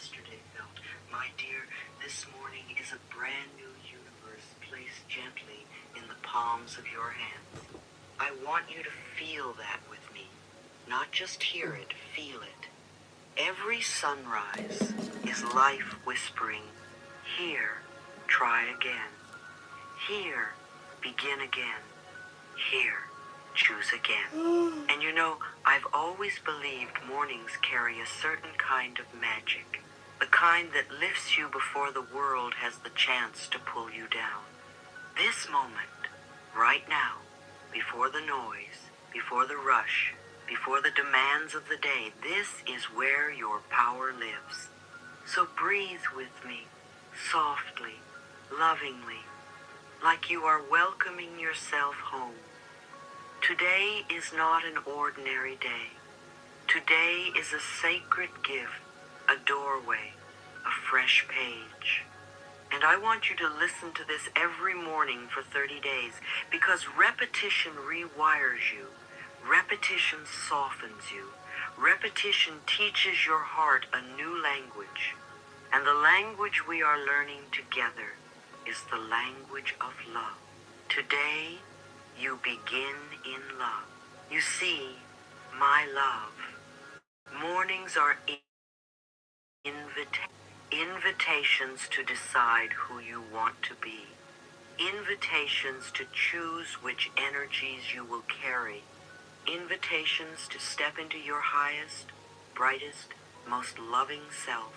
yesterday felt. My dear, this morning is a brand new universe placed gently in the palms of your hands. I want you to feel that with me. Not just hear it, feel it. Every sunrise is life whispering, here, try again. Here, begin again. Here, choose again. And you know, I've always believed mornings carry a certain kind of magic. The kind that lifts you before the world has the chance to pull you down. This moment, right now, before the noise, before the rush, before the demands of the day, this is where your power lives. So breathe with me, softly, lovingly, like you are welcoming yourself home. Today is not an ordinary day. Today is a sacred gift, a doorway, a fresh page. And I want you to listen to this every morning for 30 days because repetition rewires you. Repetition softens you. Repetition teaches your heart a new language. And the language we are learning together is the language of love. Today, you begin in love. You see, my love, mornings are invitations to decide who you want to be. Invitations to choose which energies you will carry. Invitations to step into your highest, brightest, most loving self.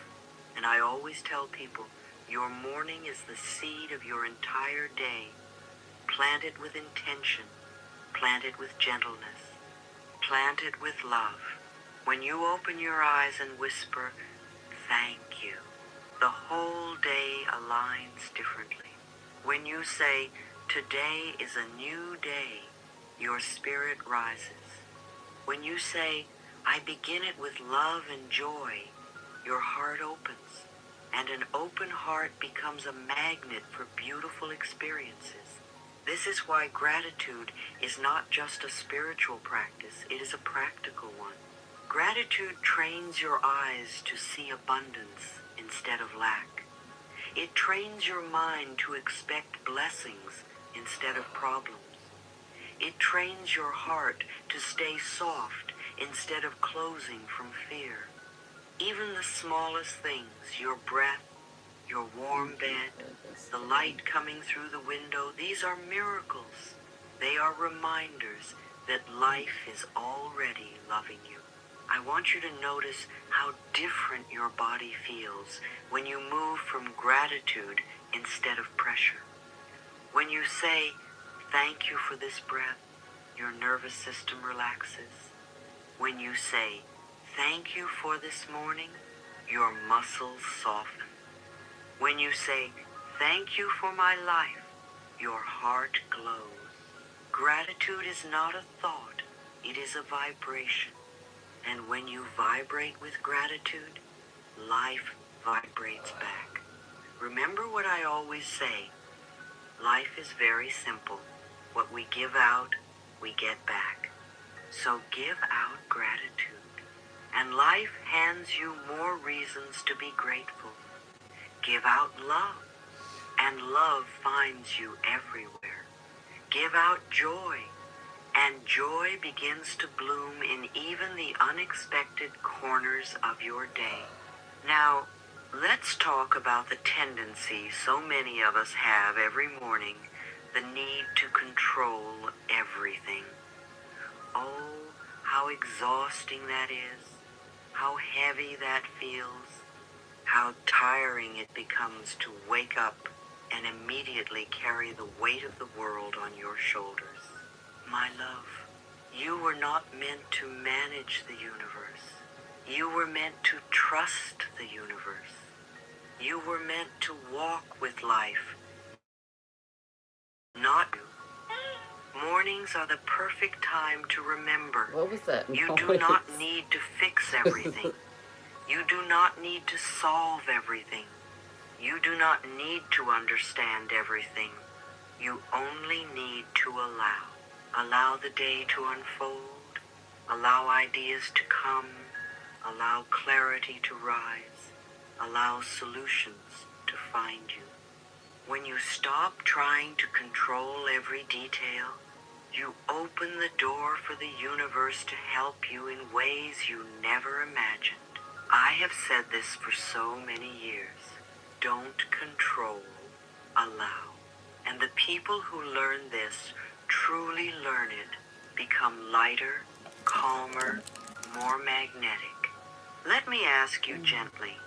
And I always tell people, your morning is the seed of your entire day. Plant it with intention. Plant it with gentleness. Plant it with love. When you open your eyes and whisper, thank you, the whole day aligns differently. When you say, today is a new day, your spirit rises. When you say, I begin it with love and joy, your heart opens. And an open heart becomes a magnet for beautiful experiences. This is why gratitude is not just a spiritual practice, it is a practical one. Gratitude trains your eyes to see abundance instead of lack. It trains your mind to expect blessings instead of problems. It trains your heart to stay soft instead of closing from fear. Even the smallest things, your breath, your warm bed, the light coming through the window, these are miracles. They are reminders that life is already loving you. I want you to notice how different your body feels when you move from gratitude instead of pressure. When you say, thank you for this breath, your nervous system relaxes. When you say, thank you for this morning, your muscles soften. When you say, thank you for my life, your heart glows. Gratitude is not a thought, it is a vibration. And when you vibrate with gratitude, life vibrates back. Remember what I always say, life is very simple. What we give out, we get back. So give out gratitude, and life hands you more reasons to be grateful. Give out love, and love finds you everywhere. Give out joy, and joy begins to bloom in even the unexpected corners of your day. Now, let's talk about the tendency so many of us have every morning, the need to control everything. Oh, how exhausting that is, how heavy that feels, how tiring it becomes to wake up and immediately carry the weight of the world on your shoulders. My love, you were not meant to manage the universe. You were meant to trust the universe. You were meant to walk with life, not you. Mornings are the perfect time to remember. What was that? You do not need to fix everything. You do not need to solve everything. You do not need to understand everything. You only need to allow. Allow the day to unfold. Allow ideas to come. Allow clarity to rise. allows solutions to find you. When you stop trying to control every detail, you open the door for the universe to help you in ways you never imagined. I have said this for so many years. Don't control, allow. And the people who learn this truly learn it, become lighter, calmer, more magnetic. Let me ask you gently,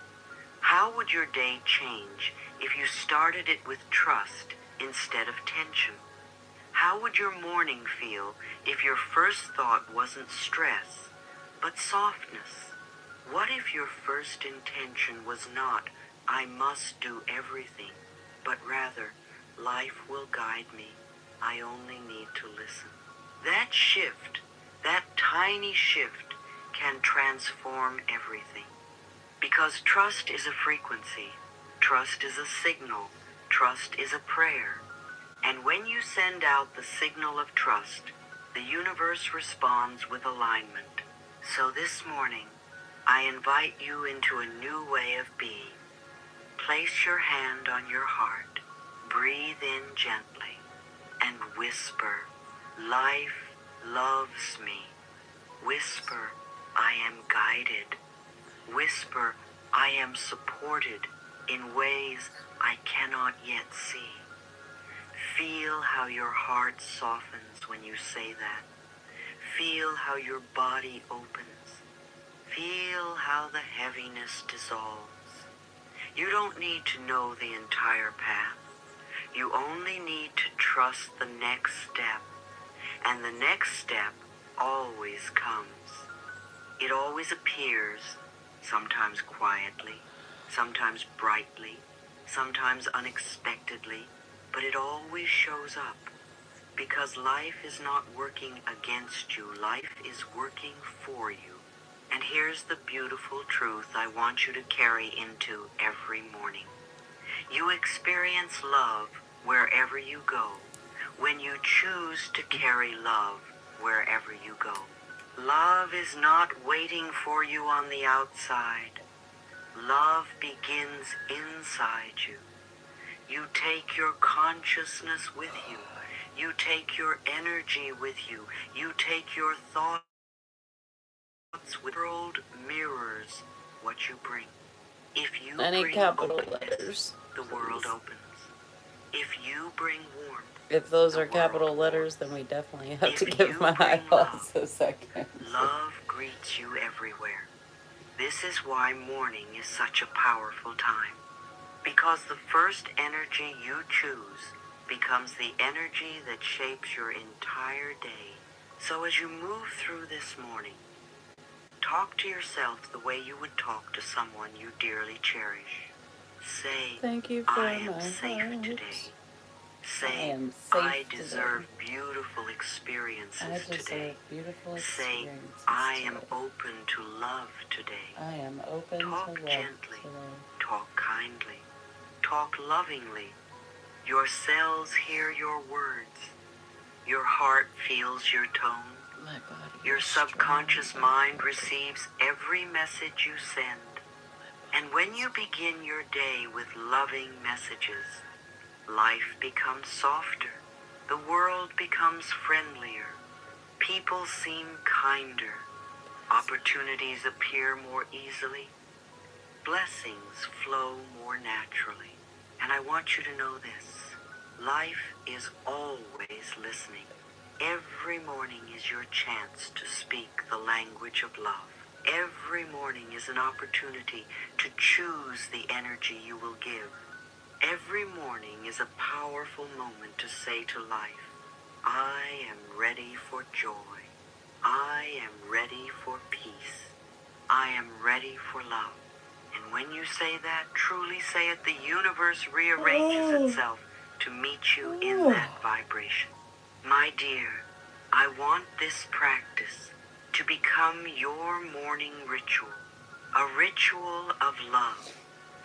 how would your day change if you started it with trust instead of tension? How would your morning feel if your first thought wasn't stress, but softness? What if your first intention was not, I must do everything, but rather, life will guide me, I only need to listen? That shift, that tiny shift, can transform everything. Because trust is a frequency, trust is a signal, trust is a prayer. And when you send out the signal of trust, the universe responds with alignment. So this morning, I invite you into a new way of being. Place your hand on your heart, breathe in gently, and whisper, life loves me. Whisper, I am guided. Whisper, I am supported in ways I cannot yet see. Feel how your heart softens when you say that. Feel how your body opens. Feel how the heaviness dissolves. You don't need to know the entire path. You only need to trust the next step. And the next step always comes. It always appears, sometimes quietly, sometimes brightly, sometimes unexpectedly, but it always shows up. Because life is not working against you, life is working for you. And here's the beautiful truth I want you to carry into every morning. You experience love wherever you go, when you choose to carry love wherever you go. Love is not waiting for you on the outside. Love begins inside you. You take your consciousness with you. You take your energy with you. You take your thoughts with the world mirrors what you bring. If you Any bring capital openness, letters, the world please. opens. If you bring warmth, If those the are world capital letters, then warms. we definitely have If to give you my bring eyeballs love, a second. love greets you everywhere. This is why morning is such a powerful time. Because the first energy you choose becomes the energy that shapes your entire day. So as you move through this morning, talk to yourself the way you would talk to someone you dearly cherish. Say, Thank you for I am my safe heart. today. I Say, am I safe deserve today. beautiful experiences I today. deserve beautiful Say, experiences I am today. open to love today. I am open to Talk love gently. today. Talk kindly. Talk lovingly. Your cells hear your words. Your heart feels your tone. My body Your is subconscious strong. mind receives every message you send. And when you begin your day with loving messages, life becomes softer. The world becomes friendlier. People seem kinder. Opportunities appear more easily. Blessings flow more naturally. And I want you to know this. Life is always listening. Every morning is your chance to speak the language of love. Every morning is an opportunity to choose the energy you will give. Every morning is a powerful moment to say to life, I am ready for joy. I am ready for peace. I am ready for love. And when you say that, truly say it, the universe rearranges itself to meet you in that vibration. My dear, I want this practice to become your morning ritual, a ritual of love,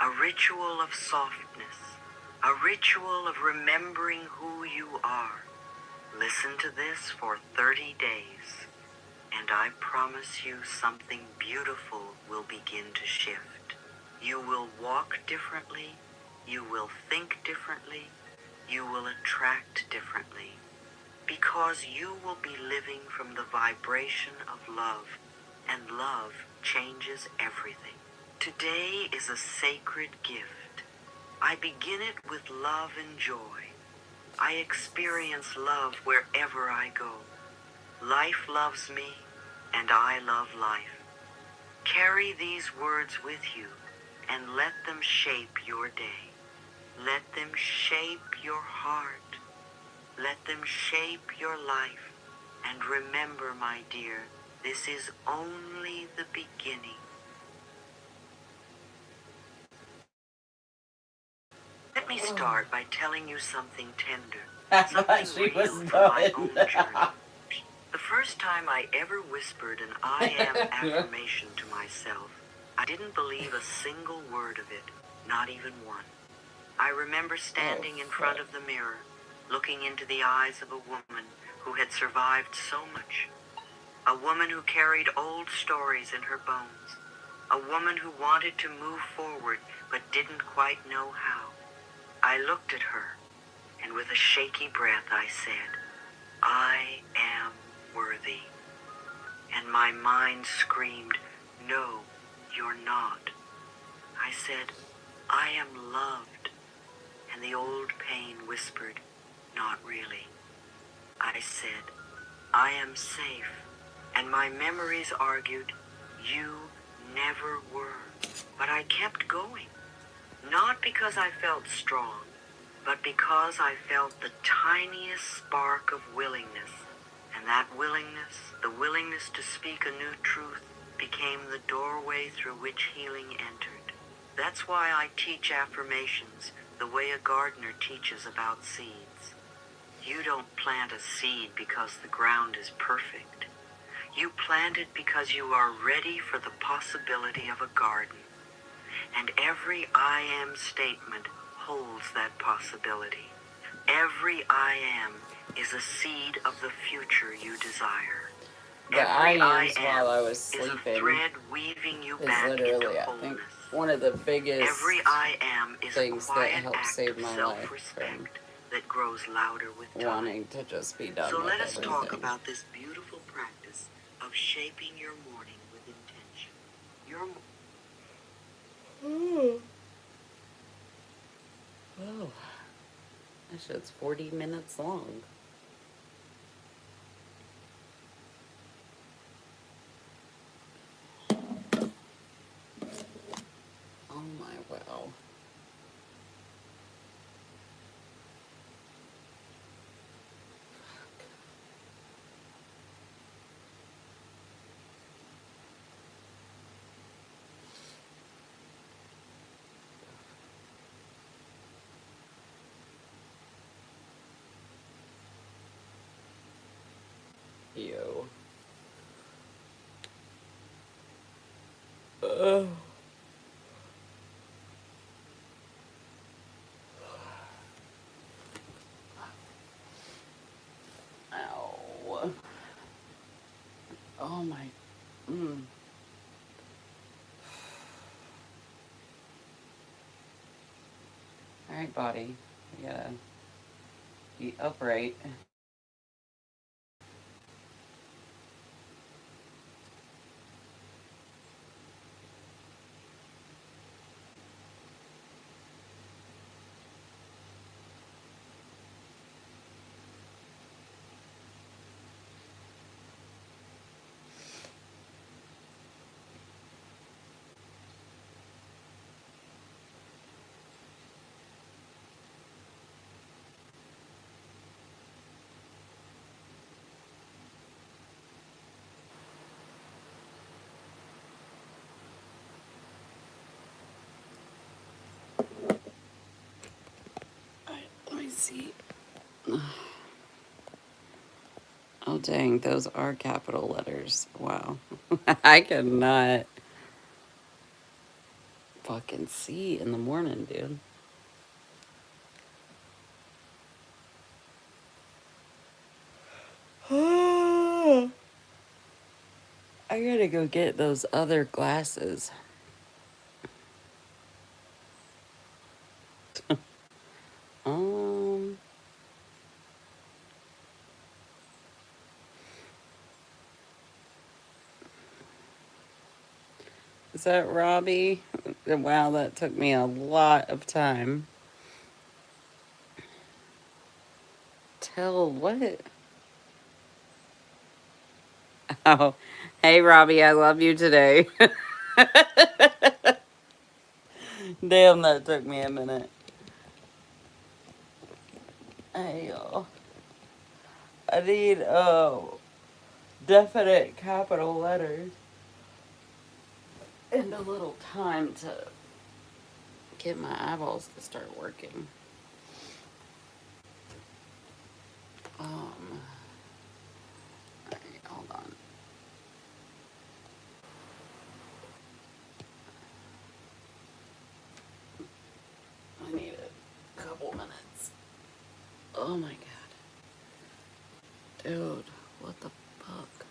a ritual of softness, a ritual of remembering who you are. Listen to this for 30 days, and I promise you something beautiful will begin to shift. You will walk differently. You will think differently. You will attract differently. Because you will be living from the vibration of love, and love changes everything. Today is a sacred gift. I begin it with love and joy. I experience love wherever I go. Life loves me, and I love life. Carry these words with you, and let them shape your day. Let them shape your heart. Let them shape your life. And remember, my dear, this is only the beginning. Let me start by telling you something tender. I thought Something she was real from my own done. journey. The first time I ever whispered an I am affirmation to myself, I didn't believe a single word of it, not even one. I remember standing in front of the mirror, looking into the eyes of a woman who had survived so much. A woman who carried old stories in her bones. A woman who wanted to move forward but didn't quite know how. I looked at her, and with a shaky breath I said, I am worthy. And my mind screamed, no, you're not. I said, I am loved. And the old pain whispered, not really. I said, I am safe. And my memories argued, you never were. But I kept going. Not because I felt strong, but because I felt the tiniest spark of willingness. And that willingness, the willingness to speak a new truth, became the doorway through which healing entered. That's why I teach affirmations the way a gardener teaches about seeds. You don't plant a seed because the ground is perfect. You plant it because you are ready for the possibility of a garden. And every I am statement holds that possibility. Every I am is a seed of the future you desire. The I ams while I was sleeping is a thread weaving you is back literally, into I wholeness. think, one of the biggest Every I am is things a that quiet helped act save of my life from self-respect that grows louder with time. wanting to just be done So with let us everything. talk about this beautiful practice of shaping your morning with intention. Your Oh, that shit's 40 minutes long. Oh my wow. Ew. Ugh. Ow. Oh my. Mm. Alright, body. You gotta be upright. Alright, let me see. Oh dang, those are capital letters. Wow. I could not fucking see in the morning, dude. I gotta go get those other glasses. Um, is that Robbie? Wow, that took me a lot of time. Tell what? Oh, hey, Robbie, I love you today. Damn, that took me a minute. Hey, y'all. I need definite capital letters and a little time to get my eyeballs to start working. Um, hold on. I need a couple minutes. Oh my god. Dude, what the fuck?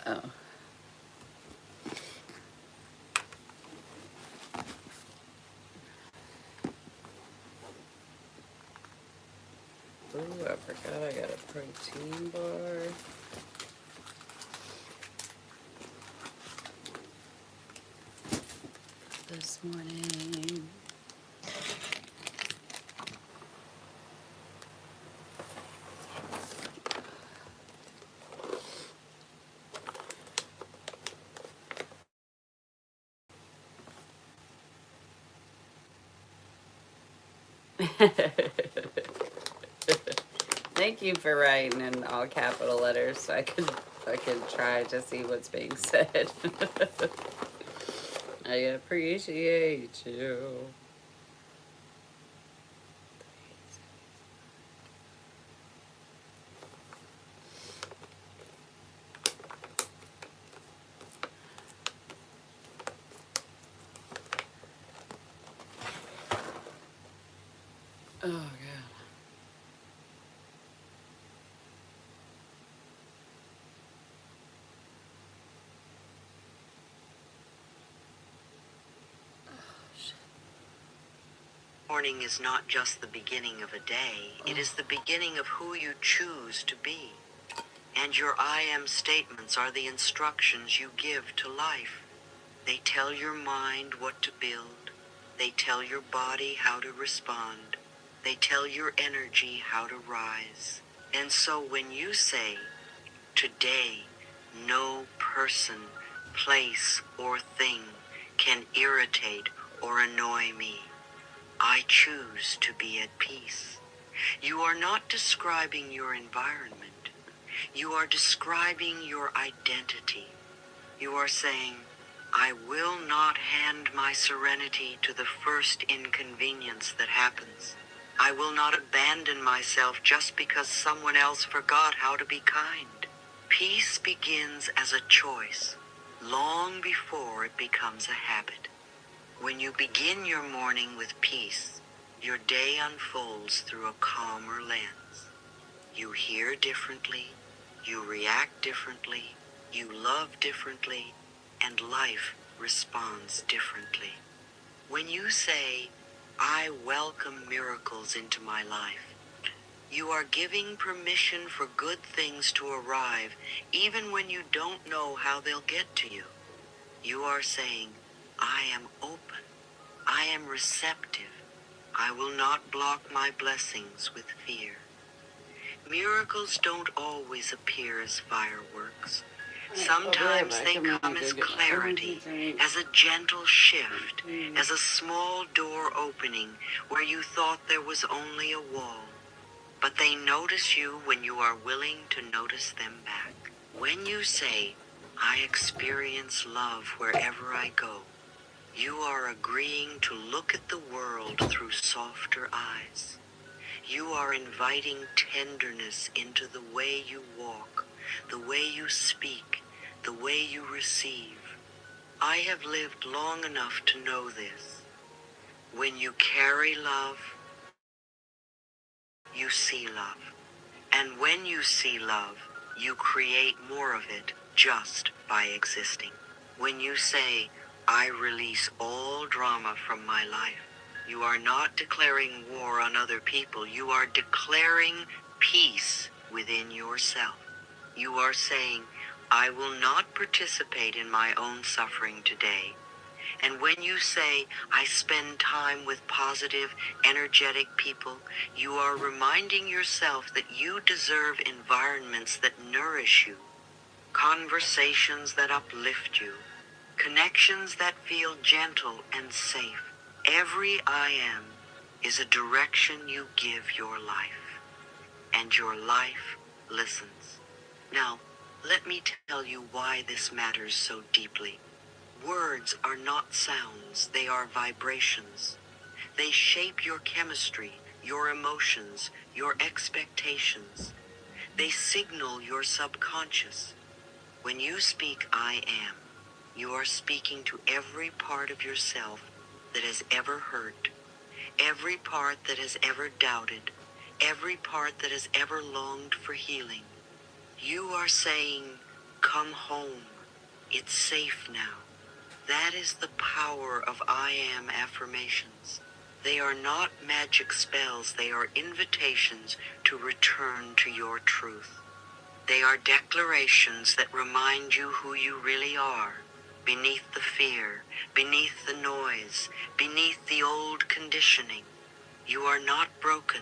Oh. Ooh, I forgot I got a protein bar. This morning. Thank you for writing in all capital letters so I could try to see what's being said. I appreciate you. Oh god. Morning is not just the beginning of a day, it is the beginning of who you choose to be. And your I am statements are the instructions you give to life. They tell your mind what to build. They tell your body how to respond. They tell your energy how to rise. And so when you say, today, no person, place, or thing can irritate or annoy me, I choose to be at peace. You are not describing your environment. You are describing your identity. You are saying, I will not hand my serenity to the first inconvenience that happens. I will not abandon myself just because someone else forgot how to be kind. Peace begins as a choice, long before it becomes a habit. When you begin your morning with peace, your day unfolds through a calmer lens. You hear differently, you react differently, you love differently, and life responds differently. When you say, I welcome miracles into my life, you are giving permission for good things to arrive even when you don't know how they'll get to you. You are saying, I am open. I am receptive. I will not block my blessings with fear. Miracles don't always appear as fireworks. Sometimes they come as clarity, as a gentle shift, as a small door opening where you thought there was only a wall. But they notice you when you are willing to notice them back. When you say, I experience love wherever I go, you are agreeing to look at the world through softer eyes. You are inviting tenderness into the way you walk, the way you speak, the way you receive. I have lived long enough to know this. When you carry love, you see love. And when you see love, you create more of it just by existing. When you say, I release all drama from my life, you are not declaring war on other people. You are declaring peace within yourself. You are saying, I will not participate in my own suffering today. And when you say, I spend time with positive, energetic people, you are reminding yourself that you deserve environments that nourish you, conversations that uplift you, connections that feel gentle and safe. Every I am is a direction you give your life, and your life listens. Now, let me tell you why this matters so deeply. Words are not sounds, they are vibrations. They shape your chemistry, your emotions, your expectations. They signal your subconscious. When you speak I am, you are speaking to every part of yourself that has ever hurt, every part that has ever doubted, every part that has ever longed for healing. You are saying, come home. It's safe now. That is the power of I am affirmations. They are not magic spells, they are invitations to return to your truth. They are declarations that remind you who you really are, beneath the fear, beneath the noise, beneath the old conditioning. You are not broken,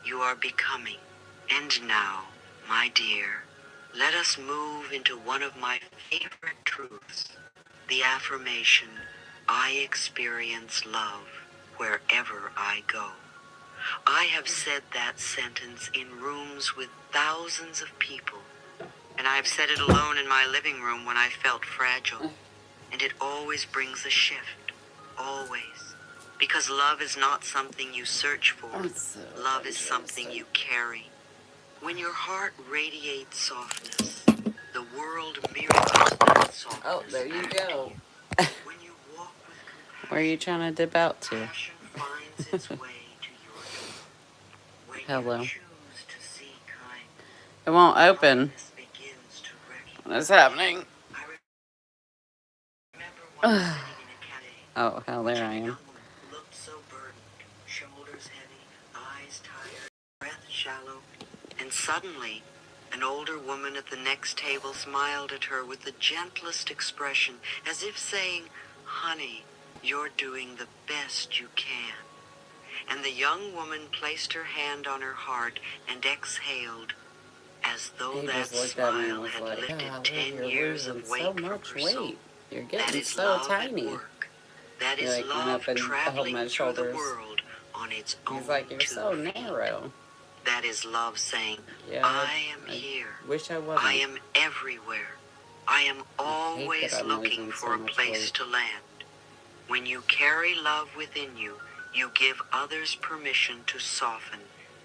you are becoming. And now, my dear, let us move into one of my favorite truths. The affirmation, I experience love wherever I go. I have said that sentence in rooms with thousands of people, and I have said it alone in my living room when I felt fragile. And it always brings a shift, always. Because love is not something you search for. Love is something you carry. When your heart radiates softness, the world mirrors that softness. Oh, there you go. When you walk with compassion, Where are you trying to dip out to? passion finds its way to your door. When Hello. you choose to see kindness, It won't open. kindness begins to recognize. What is happening? I remember once sitting in a cafe, Oh, hell, there I watching a am. young woman who looked so burdened, shoulders heavy, eyes tired, breath shallow, and suddenly an older woman at the next table smiled at her with the gentlest expression, as if saying, honey, you're doing the best you can. And the young woman placed her hand on her heart and exhaled, as though He that just looked at me and smile was had like, lifted oh, 10 you're years losing of so weight from much her soul. weight. You're That getting is so love tiny. at work. That He is like went love up and held traveling my through the shoulders. world on its own He's like, you're 2 so feet. narrow. That is love saying, Yeah, I am I here. wish I wasn't. I am everywhere. I am I hate always that I'm looking losing for so a much place weight. to land. When you carry love within you, you give others permission to soften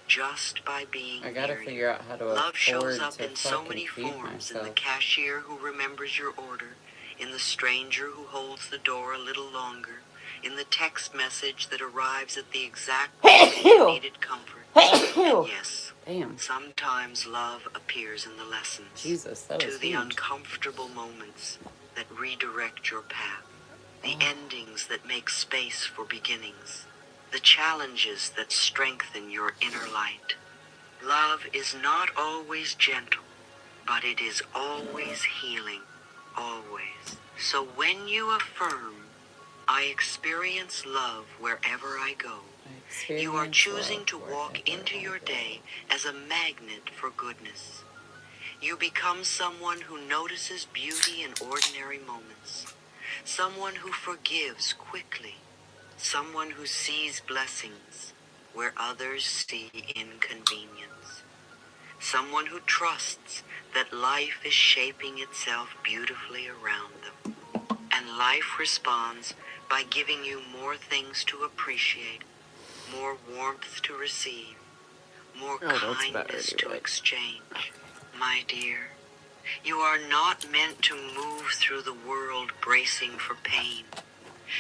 just by being I gotta near you. figure out how to Love shows afford up to in so fucking many feed forms, in the myself. cashier who remembers your order, in the stranger who holds the door a little longer, in the text message that arrives at the exact moment you needed comfort. And yes, Damn. sometimes love appears in the lessons, Jesus, that to was the huge. uncomfortable moments that redirect your path, the endings that make space for beginnings, the challenges that strengthen your inner light. Love is not always gentle, but it is always healing, always. So when you affirm, I experience love wherever I go, you are choosing to walk into your day as a magnet for goodness. You become someone who notices beauty in ordinary moments, someone who forgives quickly, someone who sees blessings where others see inconvenience, someone who trusts that life is shaping itself beautifully around them. And life responds by giving you more things to appreciate, more warmth to receive, more kindness to exchange. My dear, you are not meant to move through the world bracing for pain.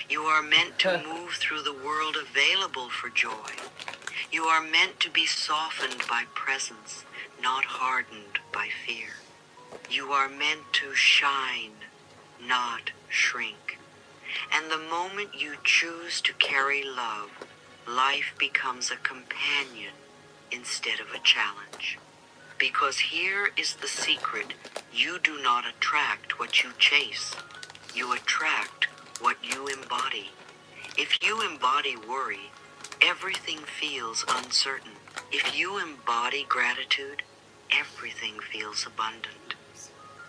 You are meant to move through the world available for joy. You are meant to be softened by presence, not hardened by fear. You are meant to shine, not shrink. And the moment you choose to carry love, life becomes a companion instead of a challenge. Because here is the secret: you do not attract what you chase. You attract what you embody. If you embody worry, everything feels uncertain. If you embody gratitude, everything feels abundant.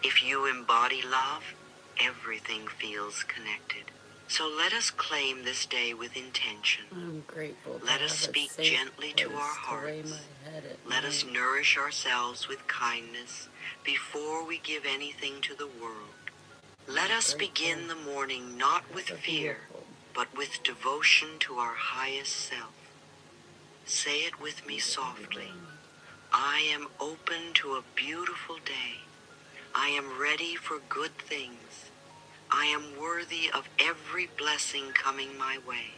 If you embody love, everything feels connected. So let us claim this day with intention. I'm grateful. Let us speak gently to our hearts. Let us nourish ourselves with kindness before we give anything to the world. Let us begin the morning not with fear, but with devotion to our highest self. Say it with me softly. I am open to a beautiful day. I am ready for good things. I am worthy of every blessing coming my way.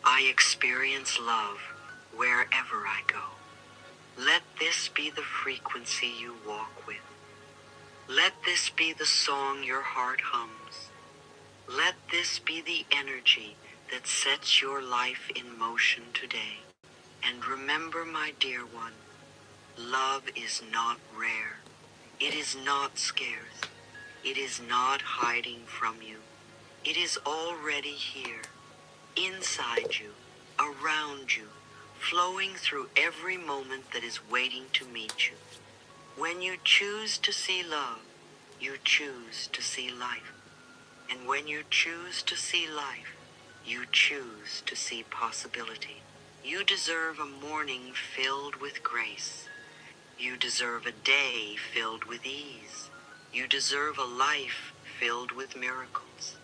I experience love wherever I go. Let this be the frequency you walk with. Let this be the song your heart hums. Let this be the energy that sets your life in motion today. And remember, my dear one, love is not rare. It is not scarce. It is not hiding from you. It is already here, inside you, around you, flowing through every moment that is waiting to meet you. When you choose to see love, you choose to see life. And when you choose to see life, you choose to see possibility. You deserve a morning filled with grace. You deserve a day filled with ease. You deserve a life filled with miracles.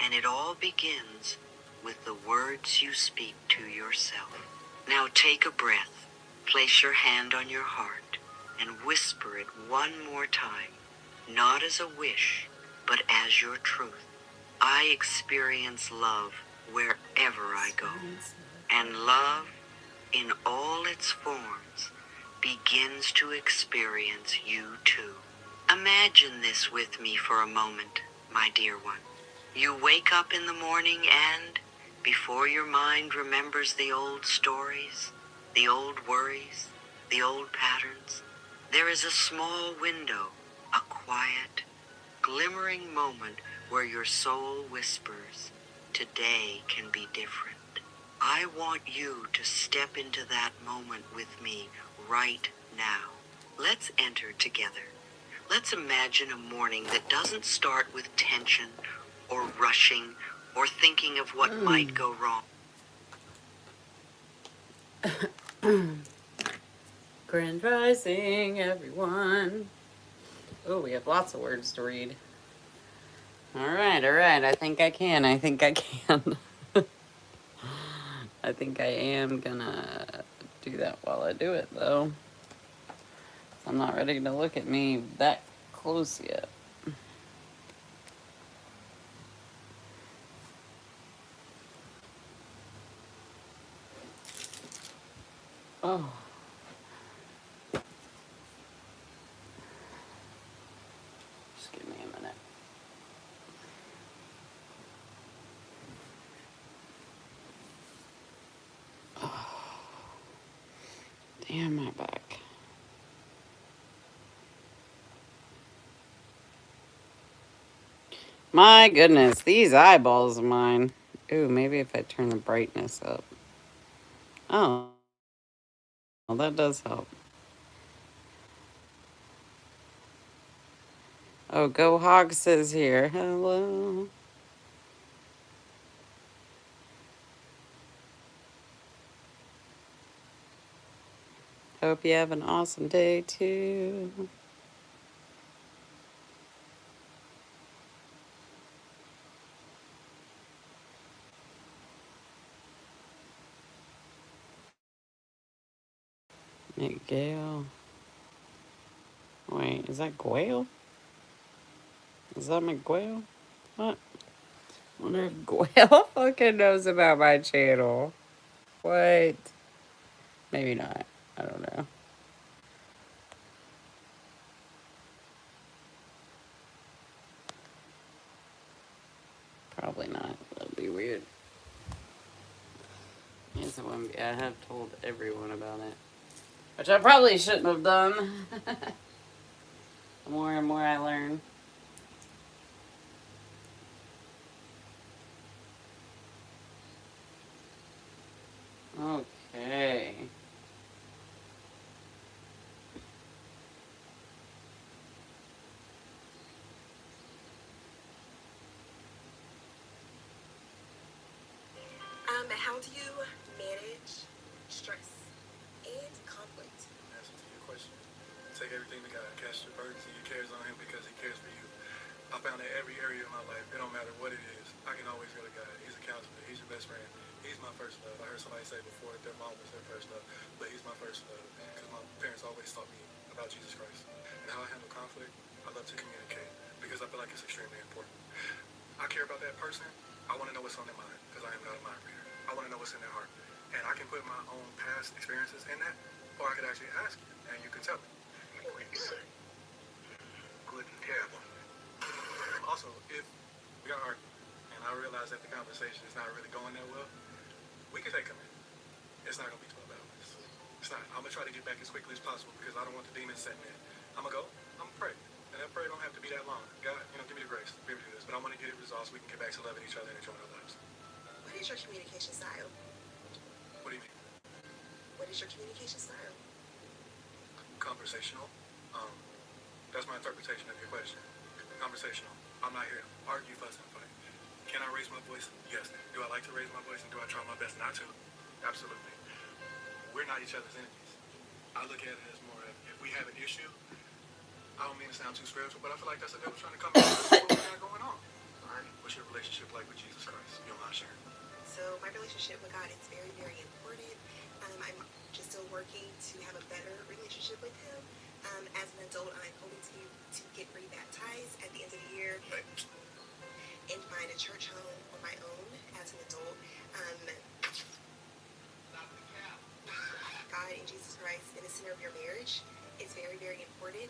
And it all begins with the words you speak to yourself. Now take a breath, place your hand on your heart, and whisper it one more time, not as a wish, but as your truth. I experience love wherever I go, and love, in all its forms, begins to experience you too. Imagine this with me for a moment, my dear one. You wake up in the morning and, before your mind remembers the old stories, the old worries, the old patterns, there is a small window, a quiet, glimmering moment where your soul whispers, today can be different. I want you to step into that moment with me right now. Let's enter together. Let's imagine a morning that doesn't start with tension or rushing or thinking of what might go wrong. Grand Rising, everyone. Oh, we have lots of words to read. All right, all right. I think I can. I think I can. I think I am gonna do that while I do it, though. I'm not ready to look at me that close yet. Oh, just give me a minute. Damn my back. My goodness, these eyeballs of mine. Ooh, maybe if I turn the brightness up. Oh, well, that does help. Oh, Go Hog says here. Hello. Hope you have an awesome day too. Miguel. Wait, is that Guale? Is that Miguel? What? Wonder if Goyle fucking knows about my channel. What? Maybe not. I don't know. Probably not. That'd be weird. Yes, it wouldn't be. I have told everyone about it. Which I probably shouldn't have done. The more and more I learn. Okay. How do you manage stress and conflict? Answer to your question. Take everything to God. Cast your burdens and your cares on Him because He cares for you. I found that every area of my life, it don't matter what it is, I can always go to God. He's a counselor. He's your best friend. He's my first love. I heard somebody say before that their mom was their first love, but He's my first love because my parents always taught me about Jesus Christ. And how I handle conflict, I love to communicate because I feel like it's extremely important. I care about that person. I want to know what's on their mind because I am not a mind reader. I want to know what's in their heart. And I can put my own past experiences in that, or I could actually ask you, and you can tell me. What do you say? Good and terrible. Also, if we are arguing, and I realize that the conversation is not really going that well, we can take a minute. It's not going to be 12 hours. It's not. I'm going to try to get back as quickly as possible because I don't want the demons setting in. I'm going to go. I'm going to pray. And that prayer don't have to be that long. God, give me the grace to be able to do this. But I want to get it resolved so we can get back to loving each other and enjoying our lives. What is your communication style? What do you mean? What is your communication style? Conversational. That's my interpretation of your question. Conversational. I'm not here to argue, fuss, and fight. Can I raise my voice? Yes. Do I like to raise my voice, and do I try my best not to? Absolutely. We're not each other's enemies. I look at it as more of, if we have an issue, I don't mean to sound too spiritual, but I feel like that's the devil trying to come in and what we got going on. All right. What's your relationship like with Jesus Christ? You don't mind sharing? So my relationship with God is very, very important. I'm just still working to have a better relationship with Him. As an adult, I'm hoping to get rebaptized at the end of the year and find a church home on my own as an adult. God and Jesus Christ in the center of your marriage is very, very important.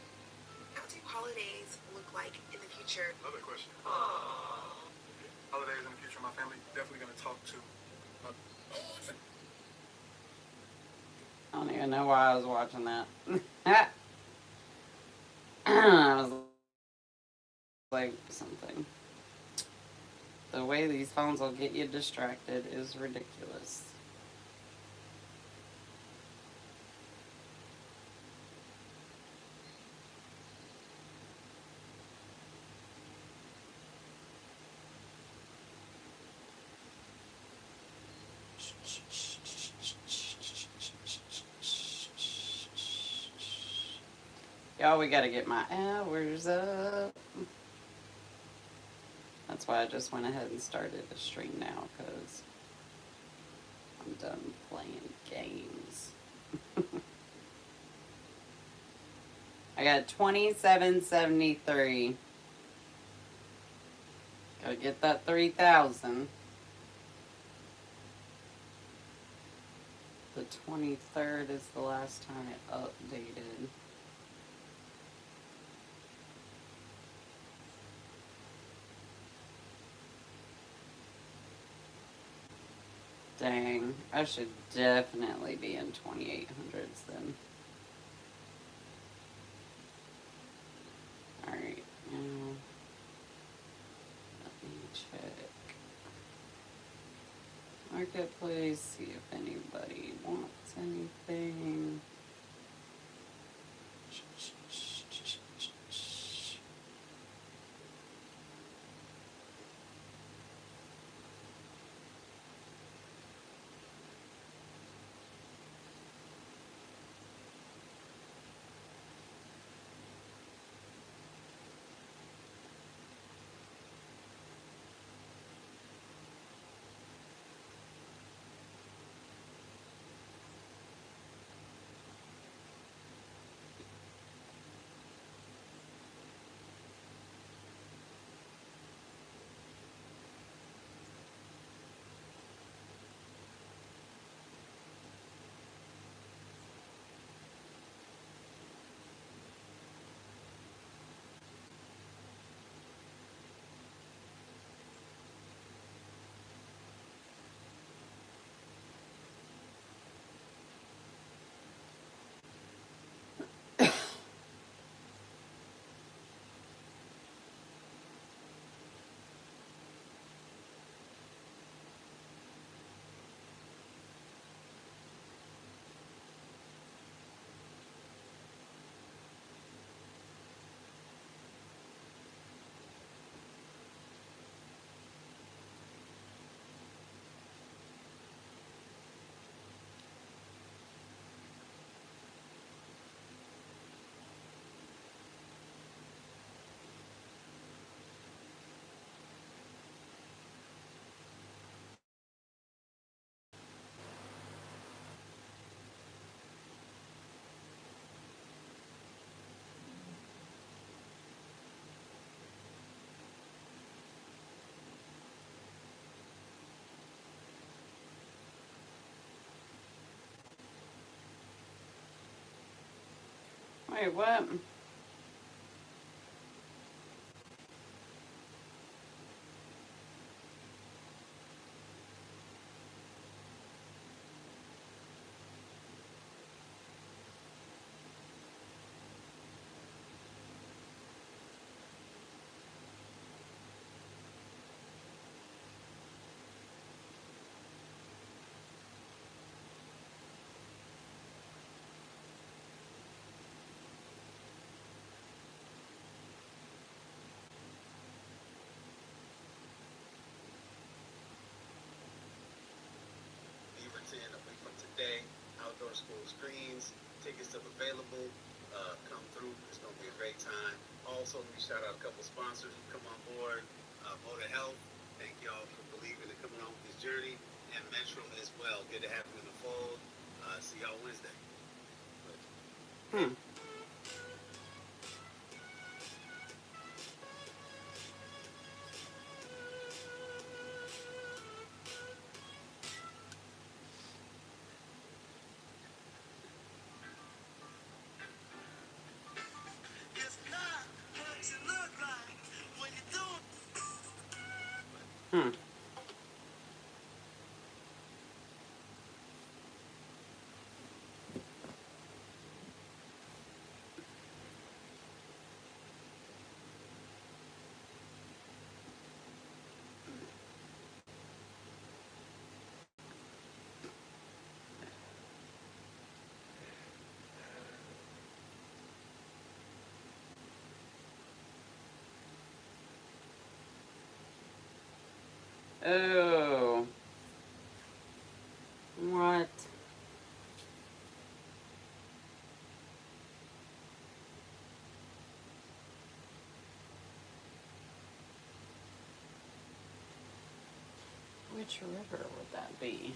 How do holidays look like in the future? Another question. Holidays in the future, my family definitely going to talk to. I don't even know why I was watching that. I was like, something. The way these phones will get you distracted is ridiculous. Y'all, we gotta get my hours up. That's why I just went ahead and started the stream now, because I'm done playing games. I got 2773. Gotta get that 3,000. The 23rd is the last time it updated. Dang, I should definitely be in 2800s then. Alright, now let me check Marketplace, see if anybody wants anything. Wait, what? Beaverton a week from today. Outdoor school screens. Tickets still available. Come through. It's going to be a great time. Also, let me shout out a couple sponsors who come on board. Motor Health. Thank y'all for believing and coming on with this journey. And Metro as well. Good to have you in the fold. See y'all Wednesday. Hmm. It's not what you look like when you do it. Hmm. Oh. What? Which river would that be?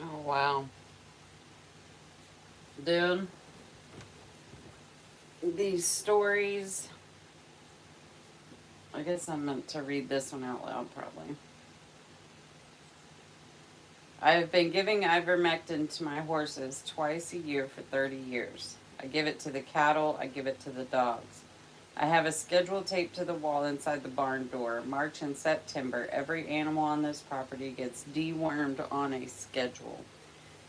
Oh, wow. Dude, these stories. I guess I meant to read this one out loud, probably. I have been giving ivermectin to my horses twice a year for 30 years. I give it to the cattle, I give it to the dogs. I have a schedule taped to the wall inside the barn door. March and September, every animal on this property gets dewormed on a schedule.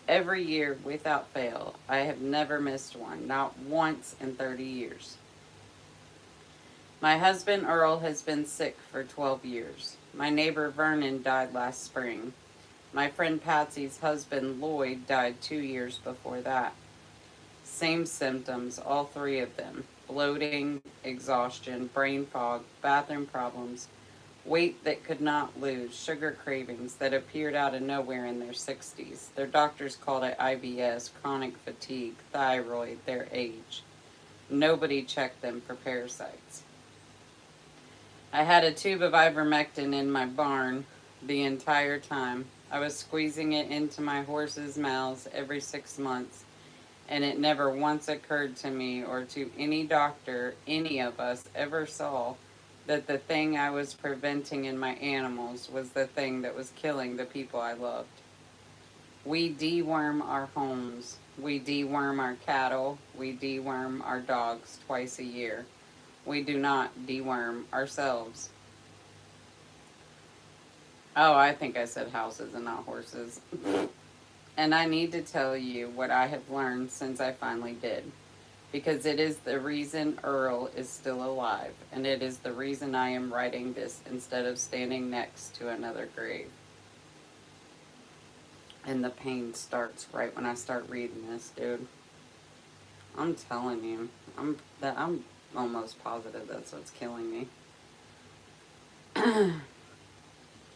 Every year, without fail. I have never missed one, not once in 30 years. My husband Earl has been sick for 12 years. My neighbor Vernon died last spring. My friend Patsy's husband Lloyd died 2 years before that. Same symptoms, all three of them: bloating, exhaustion, brain fog, bathroom problems, weight that could not lose, sugar cravings that appeared out of nowhere in their 60s. Their doctors called it IBS, chronic fatigue, thyroid, their age. Nobody checked them for parasites. I had a tube of ivermectin in my barn the entire time. I was squeezing it into my horses' mouths every 6 months, and it never once occurred to me or to any doctor any of us ever saw that the thing I was preventing in my animals was the thing that was killing the people I loved. We deworm our homes. We deworm our cattle. We deworm our dogs twice a year. We do not deworm ourselves. Oh, I think I said houses and not horses. And I need to tell you what I have learned since I finally did. Because it is the reason Earl is still alive, and it is the reason I am writing this instead of standing next to another grave. And the pain starts right when I start reading this, dude. I'm telling you, I'm almost positive that's what's killing me.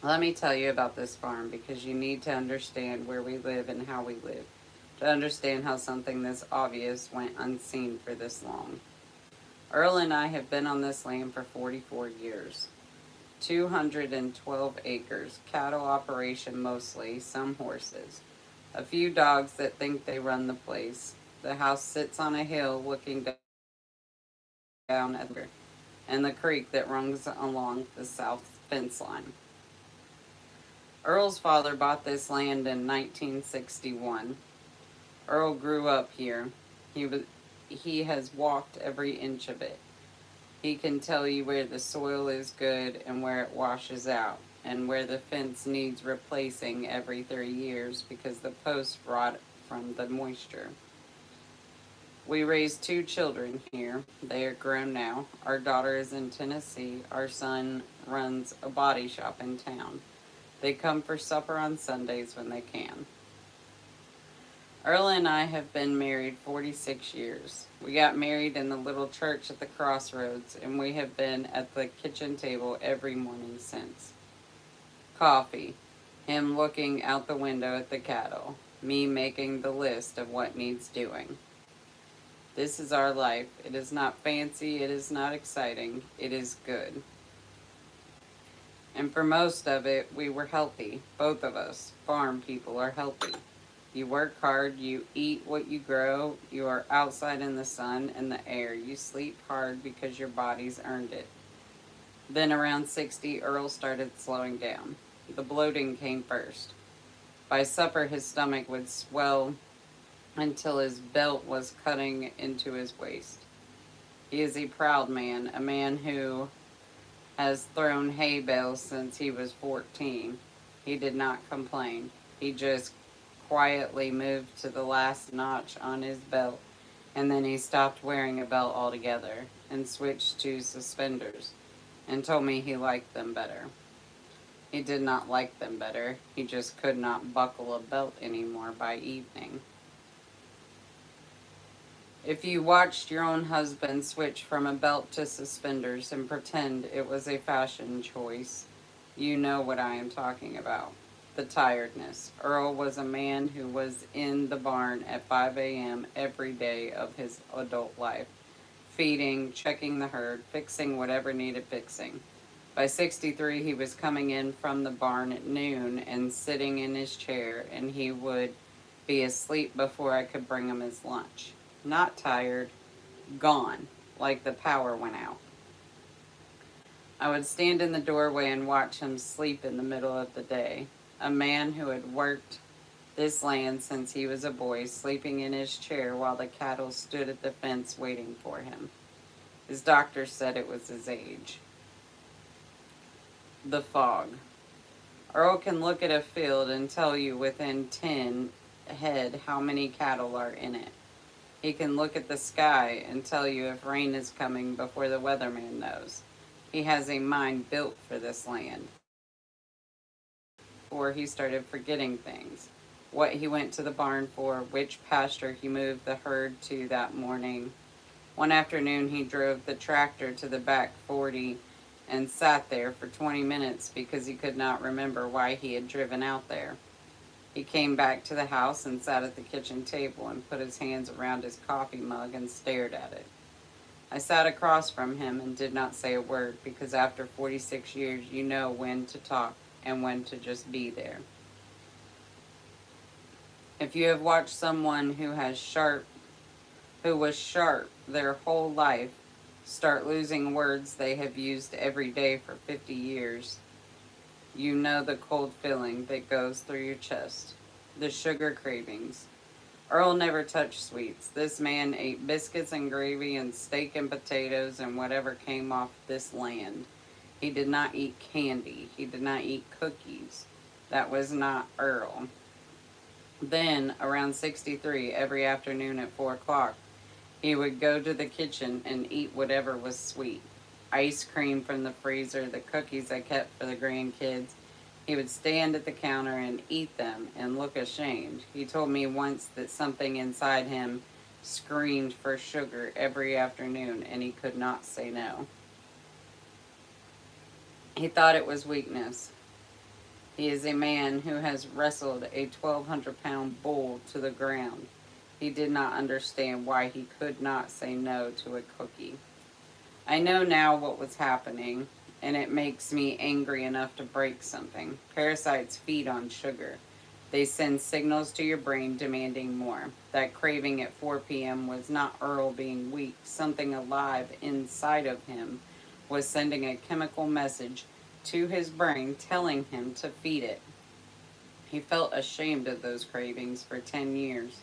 Let me tell you about this farm because you need to understand where we live and how we live. To understand how something this obvious went unseen for this long. Earl and I have been on this land for 44 years. 212 acres, cattle operation mostly, some horses. A few dogs that think they run the place. The house sits on a hill looking down at the river and the creek that runs along the south fence line. Earl's father bought this land in 1961. Earl grew up here. He has walked every inch of it. He can tell you where the soil is good and where it washes out, and where the fence needs replacing every 3 years because the posts rot from the moisture. We raised 2 children here. They are grown now. Our daughter is in Tennessee. Our son runs a body shop in town. They come for supper on Sundays when they can. Earl and I have been married 46 years. We got married in the little church at the crossroads, and we have been at the kitchen table every morning since. Coffee, him looking out the window at the cattle, me making the list of what needs doing. This is our life. It is not fancy, it is not exciting, it is good. And for most of it, we were healthy. Both of us, farm people, are healthy. You work hard, you eat what you grow, you are outside in the sun and the air. You sleep hard because your body's earned it. Then around 60, Earl started slowing down. The bloating came first. By supper, his stomach would swell until his belt was cutting into his waist. He is a proud man, a man who has thrown hay bales since he was 14. He did not complain. He just quietly moved to the last notch on his belt, and then he stopped wearing a belt altogether and switched to suspenders and told me he liked them better. He did not like them better. He just could not buckle a belt anymore by evening. If you watched your own husband switch from a belt to suspenders and pretend it was a fashion choice, you know what I am talking about. The tiredness. Earl was a man who was in the barn at 5 a.m. every day of his adult life, feeding, checking the herd, fixing whatever needed fixing. By 63, he was coming in from the barn at noon and sitting in his chair, and he would be asleep before I could bring him his lunch. Not tired, gone, like the power went out. I would stand in the doorway and watch him sleep in the middle of the day. A man who had worked this land since he was a boy, sleeping in his chair while the cattle stood at the fence waiting for him. His doctor said it was his age. The fog. Earl can look at a field and tell you within 10 head how many cattle are in it. He can look at the sky and tell you if rain is coming before the weatherman knows. He has a mind built for this land. Before he started forgetting things. What he went to the barn for, which pasture he moved the herd to that morning. One afternoon he drove the tractor to the back 40 and sat there for 20 minutes because he could not remember why he had driven out there. He came back to the house and sat at the kitchen table and put his hands around his coffee mug and stared at it. I sat across from him and did not say a word because after 46 years you know when to talk and when to just be there. If you have watched someone who was sharp their whole life start losing words they have used every day for 50 years, you know the cold feeling that goes through your chest. The sugar cravings. Earl never touched sweets. This man ate biscuits and gravy and steak and potatoes and whatever came off this land. He did not eat candy. He did not eat cookies. That was not Earl. Then, around 63, every afternoon at 4 o'clock, he would go to the kitchen and eat whatever was sweet. Ice cream from the freezer, the cookies I kept for the grandkids. He would stand at the counter and eat them and look ashamed. He told me once that something inside him screamed for sugar every afternoon and he could not say no. He thought it was weakness. He is a man who has wrestled a 1,200-pound bull to the ground. He did not understand why he could not say no to a cookie. I know now what was happening, and it makes me angry enough to break something. Parasites feed on sugar. They send signals to your brain demanding more. That craving at 4 p.m. was not Earl being weak. Something alive inside of him was sending a chemical message to his brain telling him to feed it. He felt ashamed of those cravings for 10 years.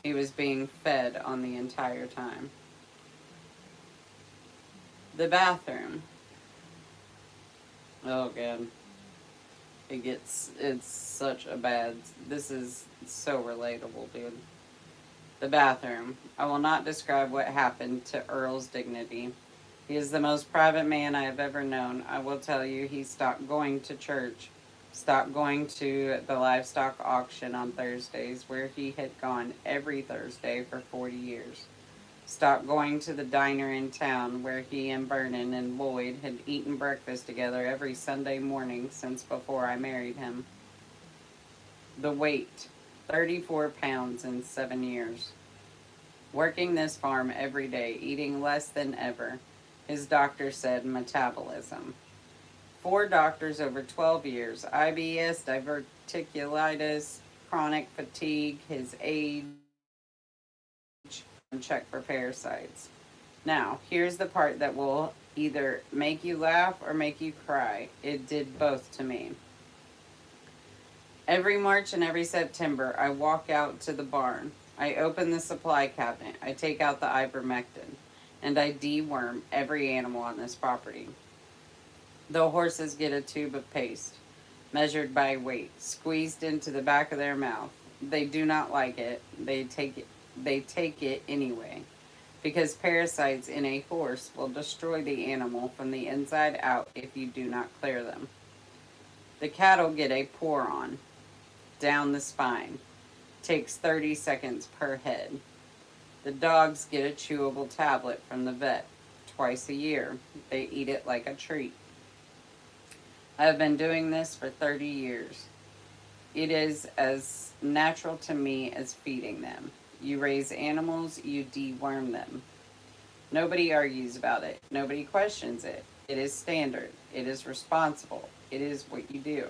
He was being fed on the entire time. The bathroom. Oh, God. It's such a bad, this is so relatable, dude. The bathroom. I will not describe what happened to Earl's dignity. He is the most private man I have ever known. I will tell you, he stopped going to church, stopped going to the livestock auction on Thursdays, where he had gone every Thursday for 40 years. Stopped going to the diner in town where he and Vernon and Lloyd had eaten breakfast together every Sunday morning since before I married him. The weight, 34 pounds in 7 years. Working this farm every day, eating less than ever. His doctor said metabolism. 4 doctors over 12 years, IBS, diverticulitis, chronic fatigue, his age, and check for parasites. Now, here's the part that will either make you laugh or make you cry. It did both to me. Every March and every September, I walk out to the barn. I open the supply cabinet. I take out the ivermectin. And I deworm every animal on this property. The horses get a tube of paste, measured by weight, squeezed into the back of their mouth. They do not like it. They take it anyway. Because parasites in a horse will destroy the animal from the inside out if you do not clear them. The cattle get a pour on, down the spine. Takes 30 seconds per head. The dogs get a chewable tablet from the vet twice a year. They eat it like a treat. I have been doing this for 30 years. It is as natural to me as feeding them. You raise animals, you deworm them. Nobody argues about it. Nobody questions it. It is standard. It is responsible. It is what you do.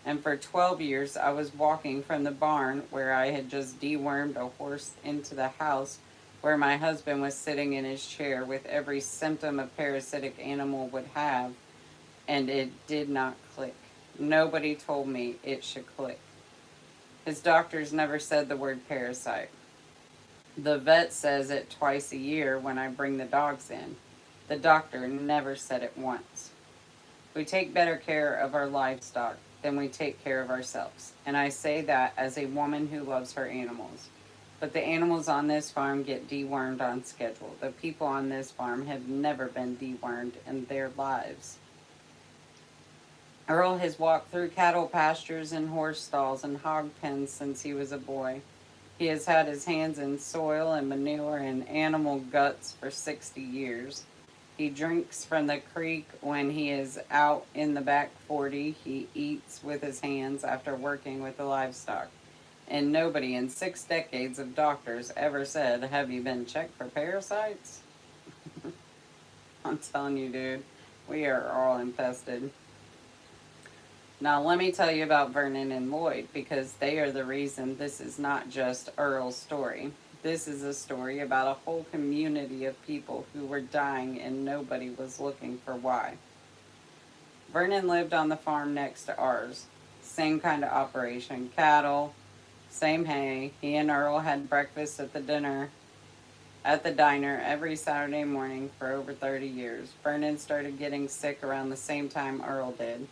And for 12 years, I was walking from the barn where I had just dewormed a horse into the house where my husband was sitting in his chair with every symptom a parasitic animal would have, and it did not click. Nobody told me it should click. His doctors never said the word parasite. The vet says it twice a year when I bring the dogs in. The doctor never said it once. We take better care of our livestock than we take care of ourselves. And I say that as a woman who loves her animals. But the animals on this farm get dewormed on schedule. The people on this farm have never been dewormed in their lives. Earl has walked through cattle pastures and horse stalls and hog pens since he was a boy. He has had his hands in soil and manure and animal guts for 60 years. He drinks from the creek when he is out in the back 40. He eats with his hands after working with the livestock. And nobody in 6 decades of doctors ever said, "Have you been checked for parasites?" I'm telling you, dude, we are all infested. Now, let me tell you about Vernon and Lloyd, because they are the reason this is not just Earl's story. This is a story about a whole community of people who were dying and nobody was looking for why. Vernon lived on the farm next to ours. Same kind of operation. Cattle, same hay. He and Earl had breakfast at the diner every Saturday morning for over 30 years. Vernon started getting sick around the same time Earl did.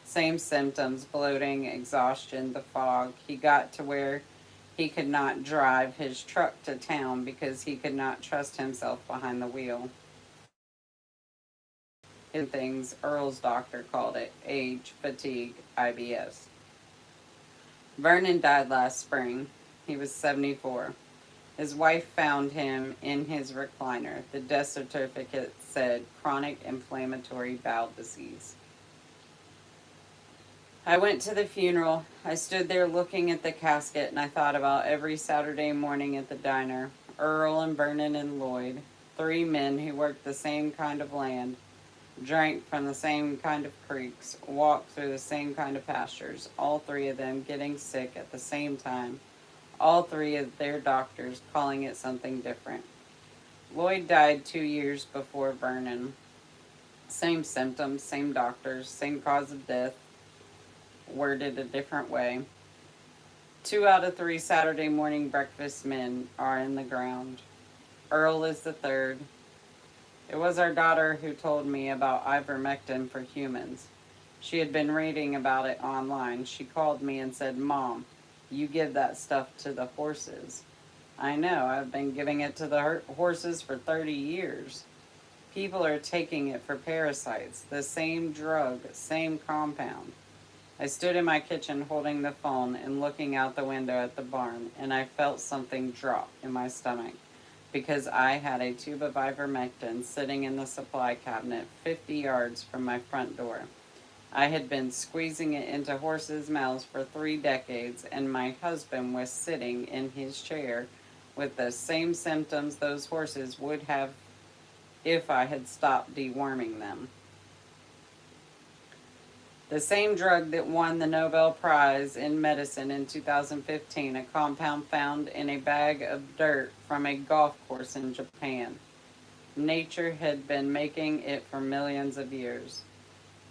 Same symptoms: bloating, exhaustion, the fog. He got to where he could not drive his truck to town because he could not trust himself behind the wheel. In things, Earl's doctor called it age, fatigue, IBS. Vernon died last spring. He was 74. His wife found him in his recliner. The death certificate said chronic inflammatory bowel disease. I went to the funeral. I stood there looking at the casket, and I thought about every Saturday morning at the diner. Earl and Vernon and Lloyd, 3 men who worked the same kind of land, drank from the same kind of creeks, walked through the same kind of pastures, all 3 of them getting sick at the same time, all 3 of their doctors calling it something different. Lloyd died 2 years before Vernon. Same symptoms, same doctors, same cause of death, worded a different way. 2 out of 3 Saturday morning breakfast men are in the ground. Earl is the 3rd. It was our daughter who told me about ivermectin for humans. She had been reading about it online. She called me and said, "Mom, you give that stuff to the horses." I know, I've been giving it to the horses for 30 years. People are taking it for parasites, the same drug, same compound. I stood in my kitchen holding the phone and looking out the window at the barn, and I felt something drop in my stomach because I had a tube of ivermectin sitting in the supply cabinet 50 yards from my front door. I had been squeezing it into horses' mouths for 3 decades, and my husband was sitting in his chair with the same symptoms those horses would have if I had stopped deworming them. The same drug that won the Nobel Prize in Medicine in 2015, a compound found in a bag of dirt from a golf course in Japan. Nature had been making it for millions of years.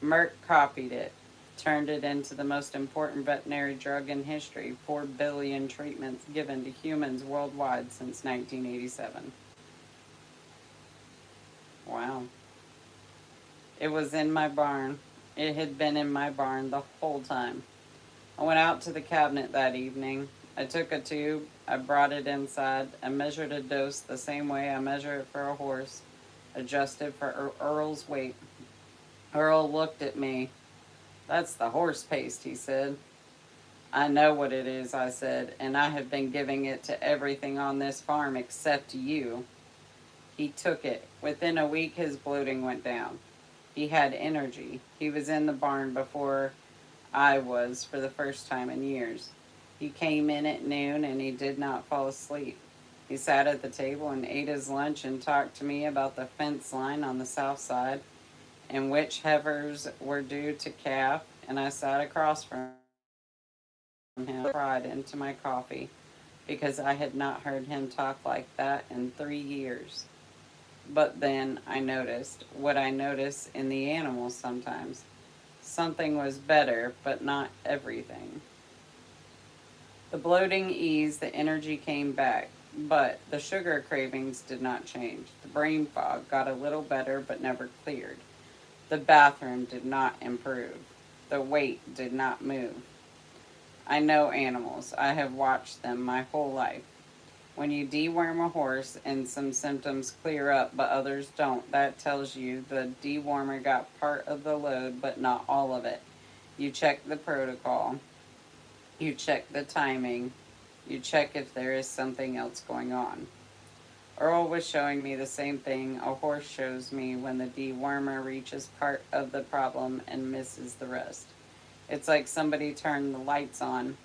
Merck copied it, turned it into the most important veterinary drug in history, 4 billion treatments given to humans worldwide since 1987. Wow. It was in my barn. It had been in my barn the whole time. I went out to the cabinet that evening. I took a tube, I brought it inside, I measured a dose the same way I measure it for a horse, adjusted for Earl's weight. Earl looked at me. "That's the horse paste," he said. "I know what it is," I said, "and I have been giving it to everything on this farm except you." He took it. Within a week, his bloating went down. He had energy. He was in the barn before I was for the first time in years. He came in at noon and he did not fall asleep. He sat at the table and ate his lunch and talked to me about the fence line on the south side and which heifers were due to calf, and I sat across from him, cried into my coffee because I had not heard him talk like that in 3 years. But then I noticed what I notice in the animals sometimes. Something was better, but not everything. The bloating eased, the energy came back, but the sugar cravings did not change. The brain fog got a little better, but never cleared. The bathroom did not improve. The weight did not move. I know animals. I have watched them my whole life. When you deworm a horse and some symptoms clear up but others don't, that tells you the dewormer got part of the load but not all of it. You check the protocol. You check the timing. You check if there is something else going on. Earl was showing me the same thing a horse shows me when the dewormer reaches part of the problem and misses the rest. It's like somebody turned the lights on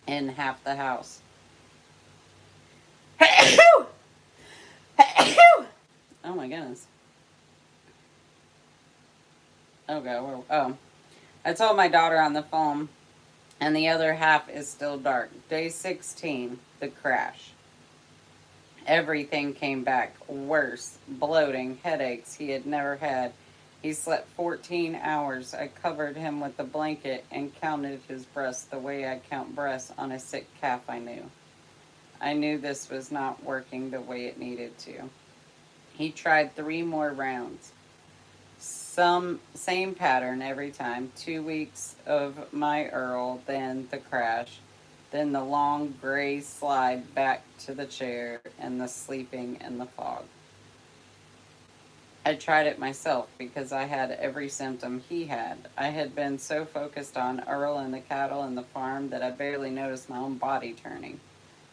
in half the house. Oh my goodness. Oh. I told my daughter on the phone, and the other half is still dark. Day 16, the crash. Everything came back worse. Bloating, headaches he had never had. He slept 14 hours. I covered him with a blanket and counted his breaths the way I count breaths on a sick calf I knew. I knew this was not working the way it needed to. He tried 3 more rounds. Same pattern every time. 2 weeks of my Earl, then the crash, then the long gray slide back to the chair and the sleeping in the fog. I tried it myself because I had every symptom he had. I had been so focused on Earl and the cattle and the farm that I barely noticed my own body turning.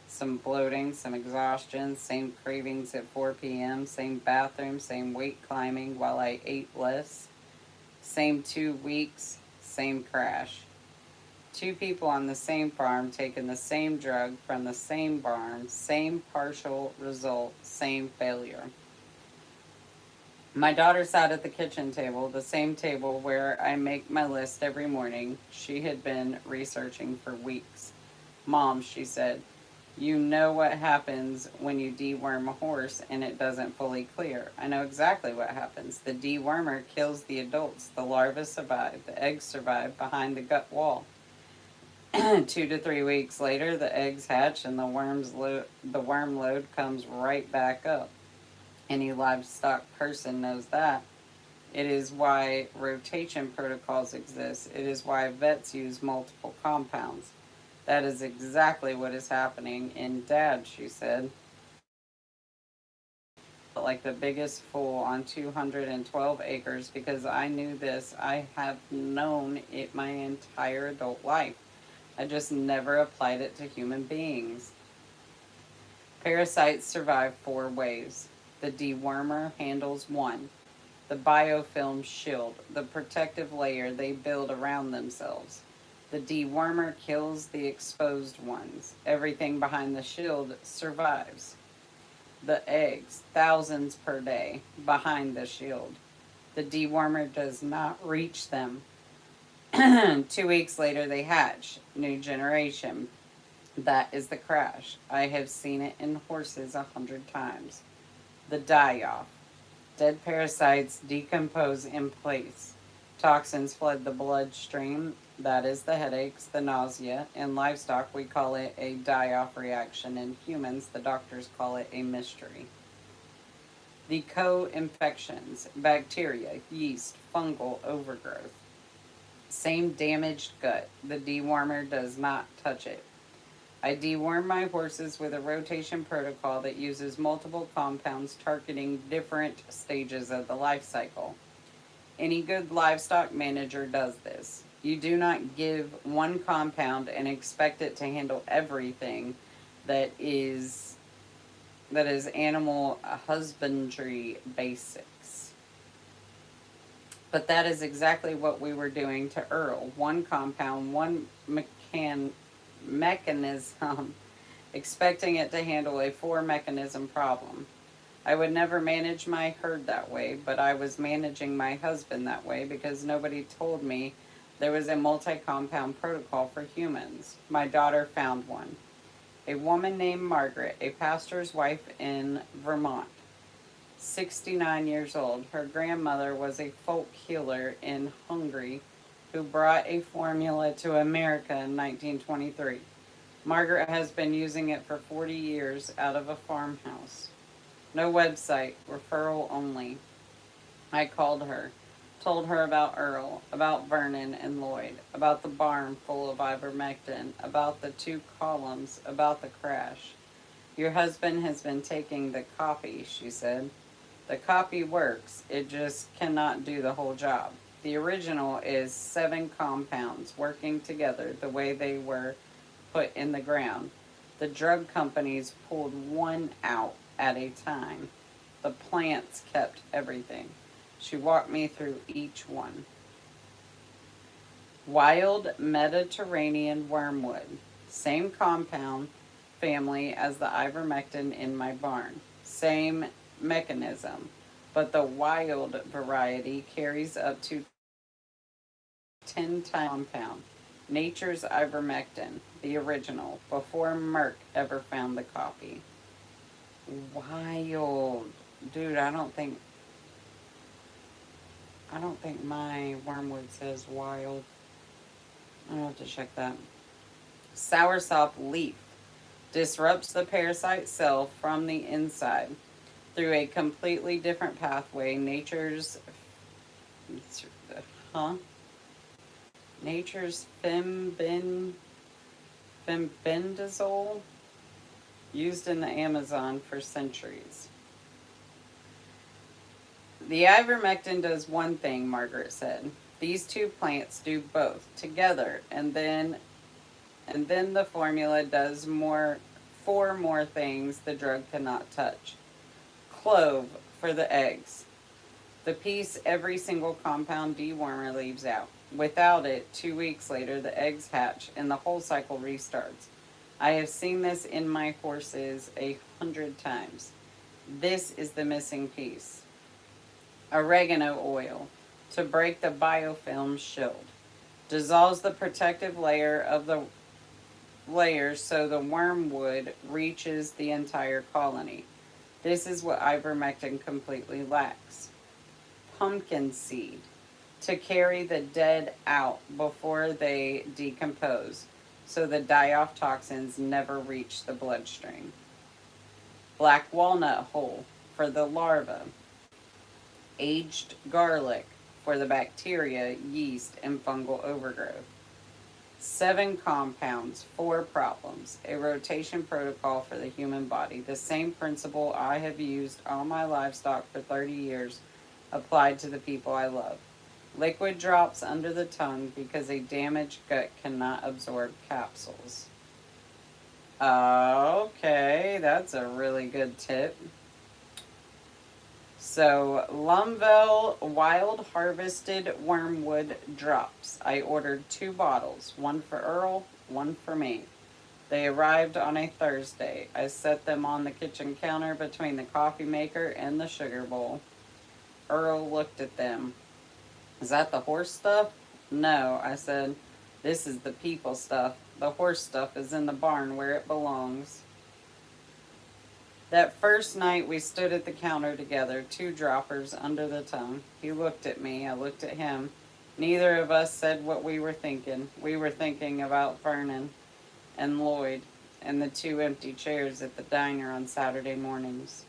Some bloating, some exhaustion, same cravings at 4 p.m., same bathroom, same weight climbing while I ate less, same 2 weeks, same crash. Two people on the same farm taking the same drug from the same barn, same partial result, same failure. My daughter sat at the kitchen table, the same table where I make my list every morning. She had been researching for weeks. Mom, she said, you know what happens when you deworm a horse and it doesn't fully clear. I know exactly what happens. The dewormer kills the adults. The larvae survive. The eggs survive behind the gut wall. 2 to 3 weeks later, the eggs hatch and the worm load comes right back up. Any livestock person knows that. It is why rotation protocols exist. It is why vets use multiple compounds. That is exactly what is happening in Dad, she said. Like the biggest fool on 212 acres because I knew this. I have known it my entire adult life. I just never applied it to human beings. Parasites survive 4 ways. The dewormer handles one. The biofilm shield, the protective layer they build around themselves. The dewormer kills the exposed ones. Everything behind the shield survives. The eggs, thousands per day, behind the shield. The dewormer does not reach them. 2 weeks later, they hatch. New generation. That is the crash. I have seen it in horses 100 times. The die-off. Dead parasites decompose in place. Toxins flood the bloodstream. That is the headaches, the nausea. In livestock, we call it a die-off reaction. In humans, the doctors call it a mystery. The co-infections, bacteria, yeast, fungal overgrowth. Same damaged gut. The dewormer does not touch it. I deworm my horses with a rotation protocol that uses multiple compounds targeting different stages of the life cycle. Any good livestock manager does this. You do not give one compound and expect it to handle everything that is animal husbandry basics. But that is exactly what we were doing to Earl. One compound, one mechanism, expecting it to handle a 4 mechanism problem. I would never manage my herd that way, but I was managing my husband that way because nobody told me there was a multi-compound protocol for humans. My daughter found one. A woman named Margaret, a pastor's wife in Vermont, 69 years old. Her grandmother was a folk healer in Hungary who brought a formula to America in 1923. Margaret has been using it for 40 years out of a farmhouse. No website, referral only. I called her, told her about Earl, about Vernon and Lloyd, about the barn full of ivermectin, about the 2 columns, about the crash. Your husband has been taking the copy, she said. The copy works, it just cannot do the whole job. The original is 7 compounds working together the way they were put in the ground. The drug companies pulled one out at a time. The plants kept everything. She walked me through each one. Wild Mediterranean wormwood. Same compound family as the ivermectin in my barn. Same mechanism. But the wild variety carries up to 10 times compound. Nature's ivermectin, the original, before Merck ever found the copy. Wild. Dude, I don't think my wormwood says wild. I'll have to check that. Soursop leaf disrupts the parasite cell from the inside through a completely different pathway. It's, huh? Nature's fembendazole, used in the Amazon for centuries. The ivermectin does one thing, Margaret said. These two plants do both together, and then the formula does four more things the drug cannot touch. Clove for the eggs, the piece every single compound dewormer leaves out. Without it, 2 weeks later, the eggs hatch and the whole cycle restarts. I have seen this in my horses 100 times. This is the missing piece. Oregano oil to break the biofilm shield. Dissolves the protective layer of the layers so the wormwood reaches the entire colony. This is what ivermectin completely lacks. Pumpkin seed to carry the dead out before they decompose so the die-off toxins never reach the bloodstream. Black walnut hull for the larva. Aged garlic for the bacteria, yeast, and fungal overgrowth. 7 compounds, 4 problems. A rotation protocol for the human body. The same principle I have used on my livestock for 30 years applied to the people I love. Liquid drops under the tongue because a damaged gut cannot absorb capsules. Okay, that's a really good tip. So, Lumvel Wild Harvested Wormwood Drops. I ordered 2 bottles, one for Earl, one for me. They arrived on a Thursday. I set them on the kitchen counter between the coffee maker and the sugar bowl. Earl looked at them. Is that the horse stuff? No, I said. This is the people stuff. The horse stuff is in the barn where it belongs. That first night we stood at the counter together, 2 droppers under the tongue. He looked at me, I looked at him. Neither of us said what we were thinking. We were thinking about Vernon and Lloyd and the 2 empty chairs at the diner on Saturday mornings.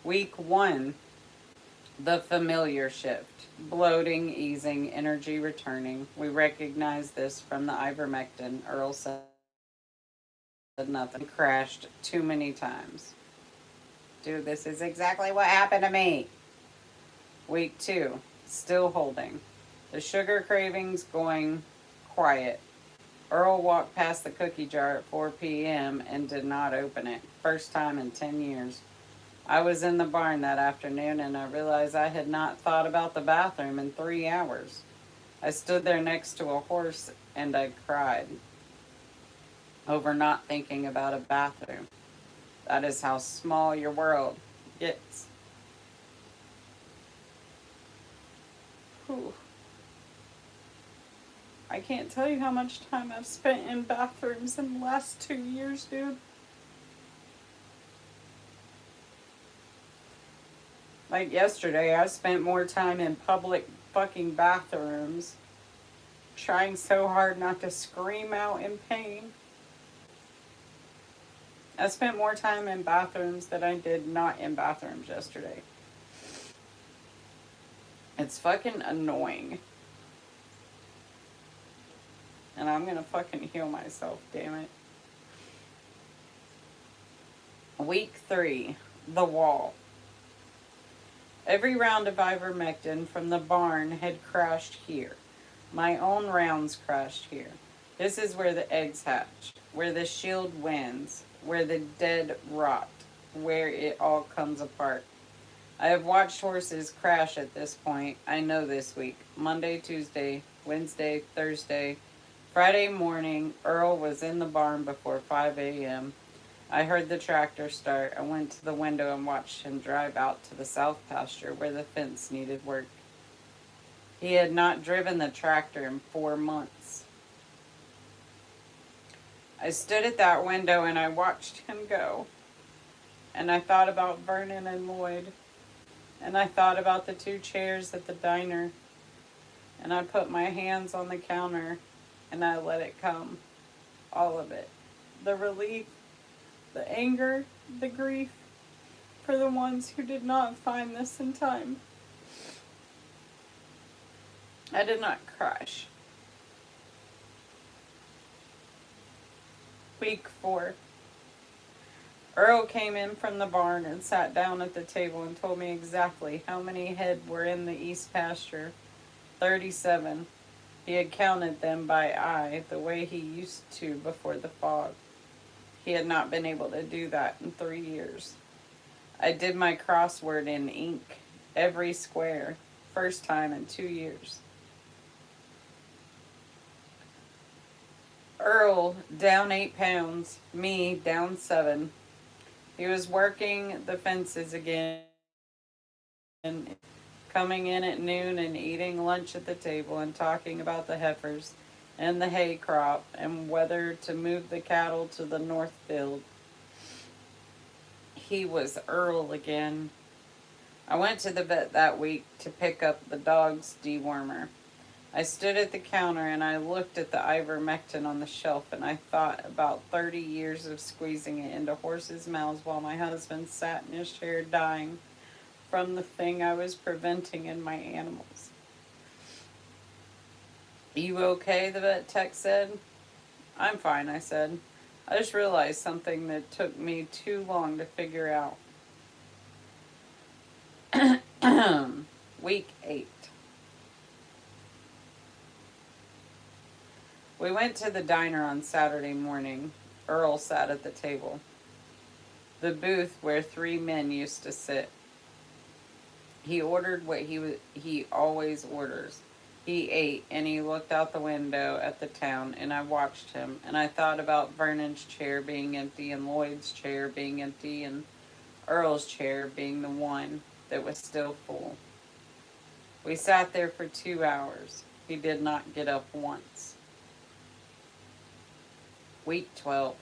Week 1, the familiar shift. Bloating, easing, energy returning. We recognize this from the ivermectin. Earl said nothing. Crashed too many times. Dude, this is exactly what happened to me. Week 2, still holding. The sugar cravings going quiet. Earl walked past the cookie jar at 4 p.m. and did not open it. First time in 10 years. I was in the barn that afternoon and I realized I had not thought about the bathroom in 3 hours. I stood there next to a horse and I cried over not thinking about a bathroom. That is how small your world gets. Whew. I can't tell you how much time I've spent in bathrooms in the last 2 years, dude. Like yesterday, I spent more time in public fucking bathrooms trying so hard not to scream out in pain. I spent more time in bathrooms than I did not in bathrooms yesterday. It's fucking annoying. And I'm gonna fucking heal myself, damn it. Week 3, the wall. Every round of ivermectin from the barn had crashed here. My own rounds crashed here. This is where the eggs hatch, where the shield wins, where the dead rot, where it all comes apart. I have watched horses crash at this point. I know this week. Monday, Tuesday, Wednesday, Thursday, Friday morning, Earl was in the barn before 5 a.m. I heard the tractor start. I went to the window and watched him drive out to the south pasture where the fence needed work. He had not driven the tractor in 4 months. I stood at that window and I watched him go. And I thought about Vernon and Lloyd. And I thought about the 2 chairs at the diner. And I put my hands on the counter and I let it come. All of it. The relief, the anger, the grief for the ones who did not find this in time. I did not crash. Week 4. Earl came in from the barn and sat down at the table and told me exactly how many head were in the east pasture. 37. He had counted them by eye the way he used to before the fog. He had not been able to do that in 3 years. I did my crossword in ink, every square, first time in 2 years. Earl down 8 pounds, me down 7. He was working the fences again, coming in at noon and eating lunch at the table and talking about the heifers and the hay crop and whether to move the cattle to the north field. He was Earl again. I went to the vet that week to pick up the dog's dewormer. I stood at the counter and I looked at the ivermectin on the shelf and I thought about 30 years of squeezing it into horses' mouths while my husband sat in his chair dying from the thing I was preventing in my animals. You okay? The vet tech said. I'm fine, I said. I just realized something that took me too long to figure out. Week 8. We went to the diner on Saturday morning. Earl sat at the table, the booth where 3 men used to sit. He ordered what he always orders. He ate and he looked out the window at the town and I watched him and I thought about Vernon's chair being empty and Lloyd's chair being empty and Earl's chair being the one that was still full. We sat there for 2 hours. He did not get up once. Week 12.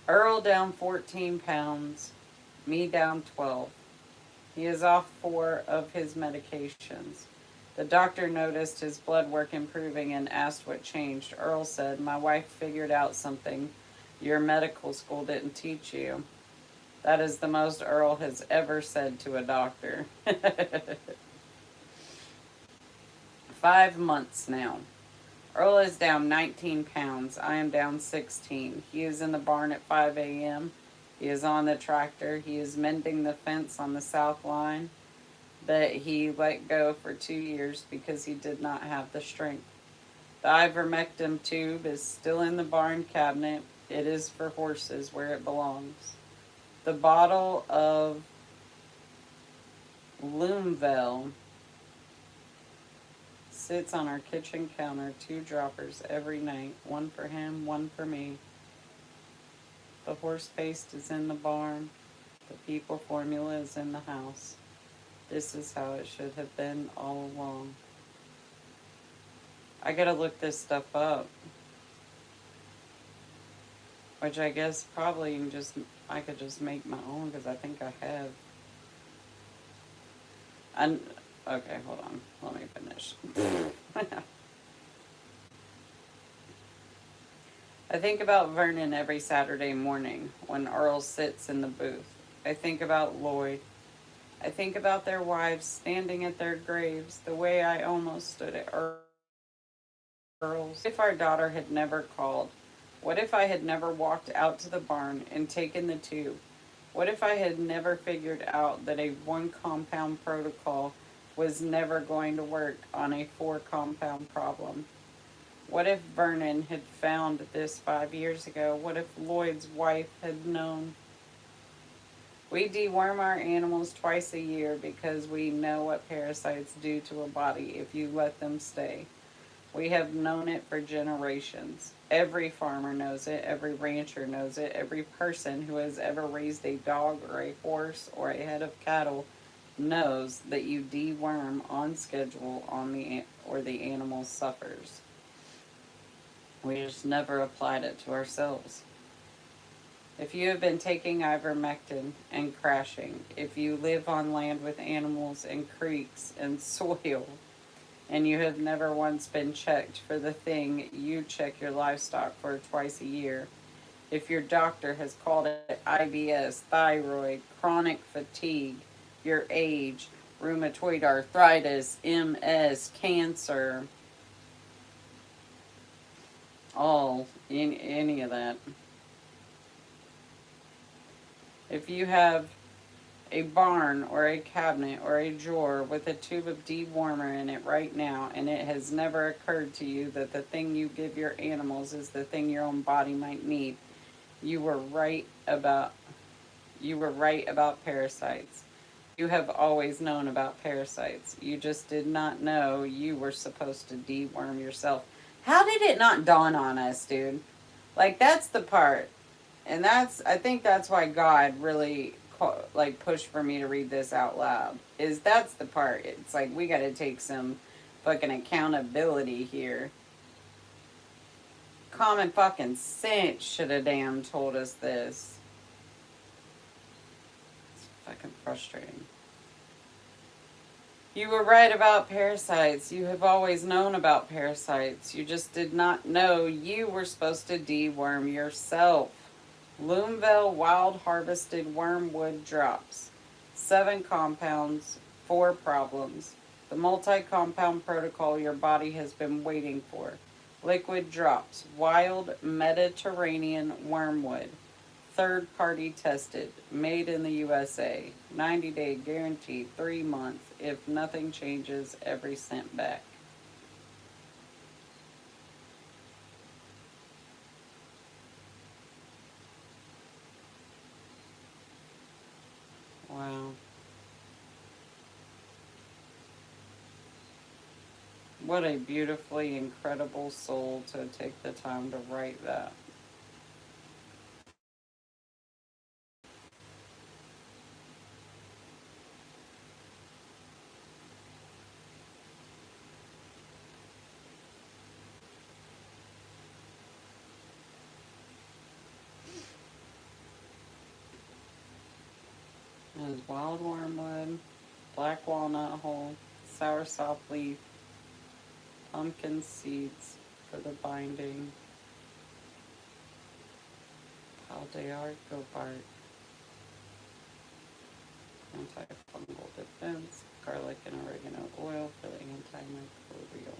Earl down 14 pounds, me down 12. He is off 4 of his medications. The doctor noticed his blood work improving and asked what changed. Earl said, "My wife figured out something your medical school didn't teach you." That is the most Earl has ever said to a doctor. 5 months now. Earl is down 19 pounds. I am down 16. He is in the barn at 5 a.m. He is on the tractor. He is mending the fence on the south line that he let go for 2 years because he did not have the strength. The ivermectin tube is still in the barn cabinet. It is for horses where it belongs. The bottle of Lumevel sits on our kitchen counter, 2 droppers every night, one for him, one for me. The horse paste is in the barn. The people formula is in the house. This is how it should have been all along. I gotta look this stuff up. Which I guess probably I could just make my own because I think I have. Okay, hold on. Let me finish. I think about Vernon every Saturday morning when Earl sits in the booth. I think about Lloyd. I think about their wives standing at their graves the way I almost stood at Earl's. What if our daughter had never called? What if I had never walked out to the barn and taken the tube? What if I had never figured out that a 1-compound protocol was never going to work on a 4-compound problem? What if Vernon had found this 5 years ago? What if Lloyd's wife had known? We deworm our animals twice a year because we know what parasites do to a body if you let them stay. We have known it for generations. Every farmer knows it, every rancher knows it, every person who has ever raised a dog or a horse or a head of cattle knows that you deworm on schedule or the animal suffers. We just never applied it to ourselves. If you have been taking ivermectin and crashing, if you live on land with animals and creeks and soil, and you have never once been checked for the thing you check your livestock for twice a year, if your doctor has called it IBS, thyroid, chronic fatigue, your age, rheumatoid arthritis, MS, cancer, all, in any of that. If you have a barn or a cabinet or a drawer with a tube of dewormer in it right now, and it has never occurred to you that the thing you give your animals is the thing your own body might need, you were right about parasites. You have always known about parasites. You just did not know you were supposed to deworm yourself. How did it not dawn on us, dude? Like, that's the part. And I think that's why God really like pushed for me to read this out loud. Is that's the part. It's like we got to take some fucking accountability here. Common fucking sense should have damn told us this. It's fucking frustrating. You were right about parasites. You have always known about parasites. You just did not know you were supposed to deworm yourself. Loomville wild harvested wormwood drops. 7 compounds, 4 problems. The multi-compound protocol your body has been waiting for. Liquid drops. Wild Mediterranean wormwood. Third party tested. Made in the USA. 90-day guarantee. 3 months. If nothing changes, every cent back. Wow. What a beautifully incredible soul to take the time to write that. There's wild wormwood, black walnut hull, soursop leaf, pumpkin seeds for the binding, paldearco bark, antifungal defense, garlic and oregano oil for the antimicrobial.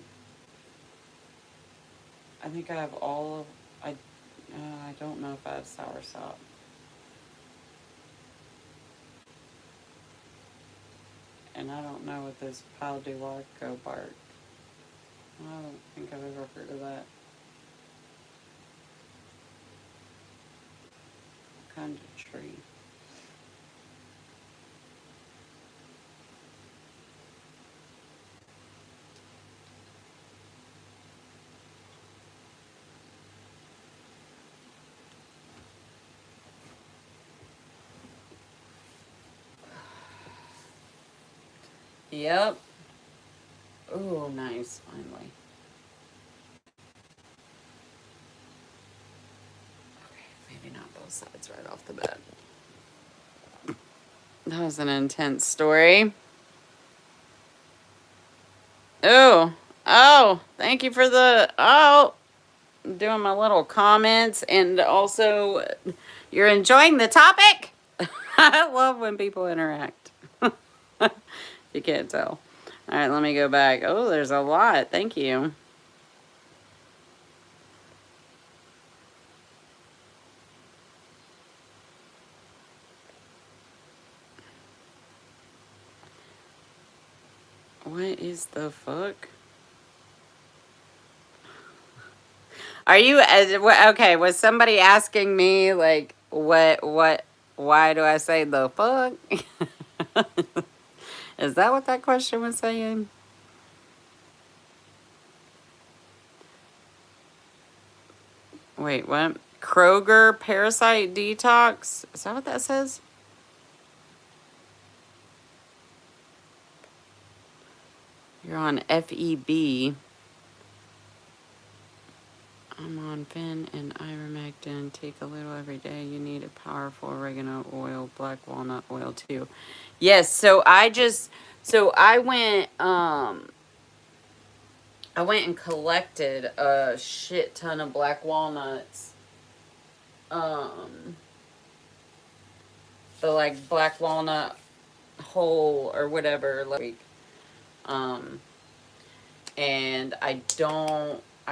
I think I have all of, I don't know if I have soursop. And I don't know what this paldearco bark. I don't think I've ever heard of that. What kind of tree? Yep. Ooh, nice, finally. Okay, maybe not both sides right off the bat. That was an intense story. Oh, thank you for doing my little comments, and also you're enjoying the topic. I love when people interact. You can't tell. All right, let me go back. Oh, there's a lot. Thank you. What is the fuck? Are you okay? Was somebody asking me like what? Why do I say the fuck? Is that what that question was saying? Wait, what? Kroger parasite detox? Is that what that says? You're on FEB. I'm on Finn and ivermectin. Take a little every day. You need a powerful oregano oil, black walnut oil too. Yes, so I went and collected a shit ton of black walnuts. The like black walnut hole or whatever last week. Um, and I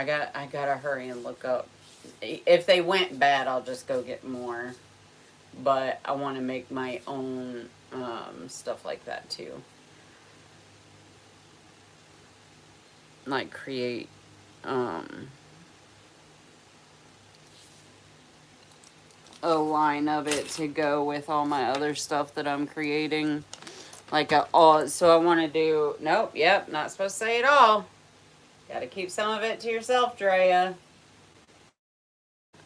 gotta hurry and look up. If they went bad, I'll just go get more. But I want to make my own stuff like that too. Like create um, a line of it to go with all my other stuff that I'm creating. Like so I want to do. Nope. Yep. Not supposed to say it all. Got to keep some of it to yourself, Dreya.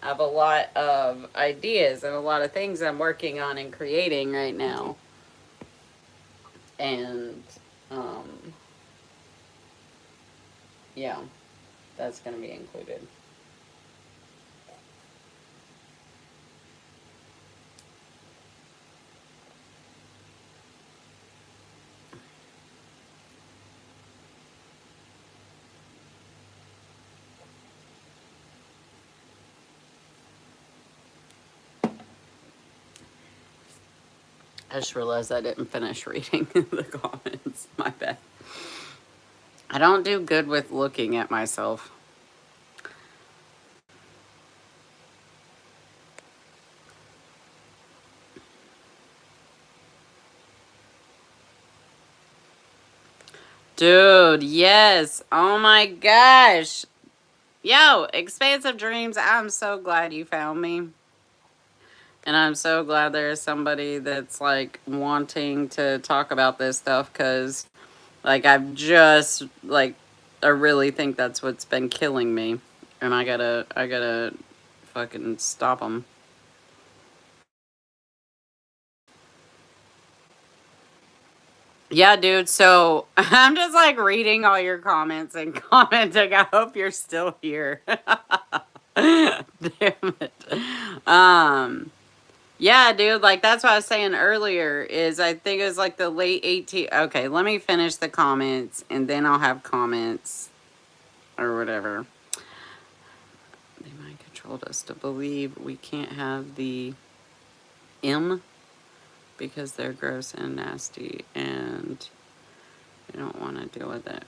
I have a lot of ideas and a lot of things I'm working on and creating right now. And um, yeah, that's going to be included. I just realized I didn't finish reading the comments. My bad. I don't do good with looking at myself. Dude, yes. Oh my gosh. Yo, Expansive Dreams, I'm so glad you found me. And I'm so glad there's somebody that's like wanting to talk about this stuff because, like, I really think that's what's been killing me. And I gotta fucking stop them. Yeah, dude. So I'm just like reading all your comments and commenting. I hope you're still here. Damn it. Yeah, dude. Like that's what I was saying earlier. Is I think it was like the late 18. Okay, let me finish the comments and then I'll have comments or whatever. They mind controlled us to believe we can't have the M because they're gross and nasty and we don't want to deal with it.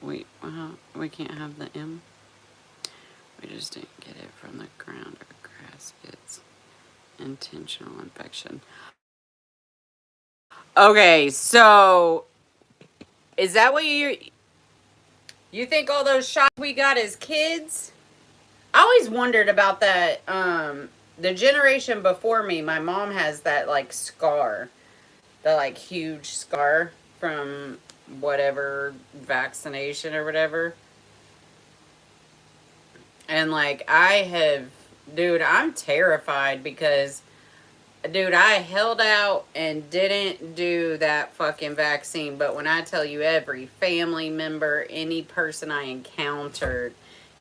We can't have the M. We just didn't get it from the ground or grass. It's intentional infection. Okay, so is that what you think all those shots we got as kids? I always wondered about that. The generation before me, my mom has that like scar, the like huge scar from whatever vaccination or whatever. And like dude, I'm terrified because, dude, I held out and didn't do that fucking vaccine. But when I tell you every family member, any person I encountered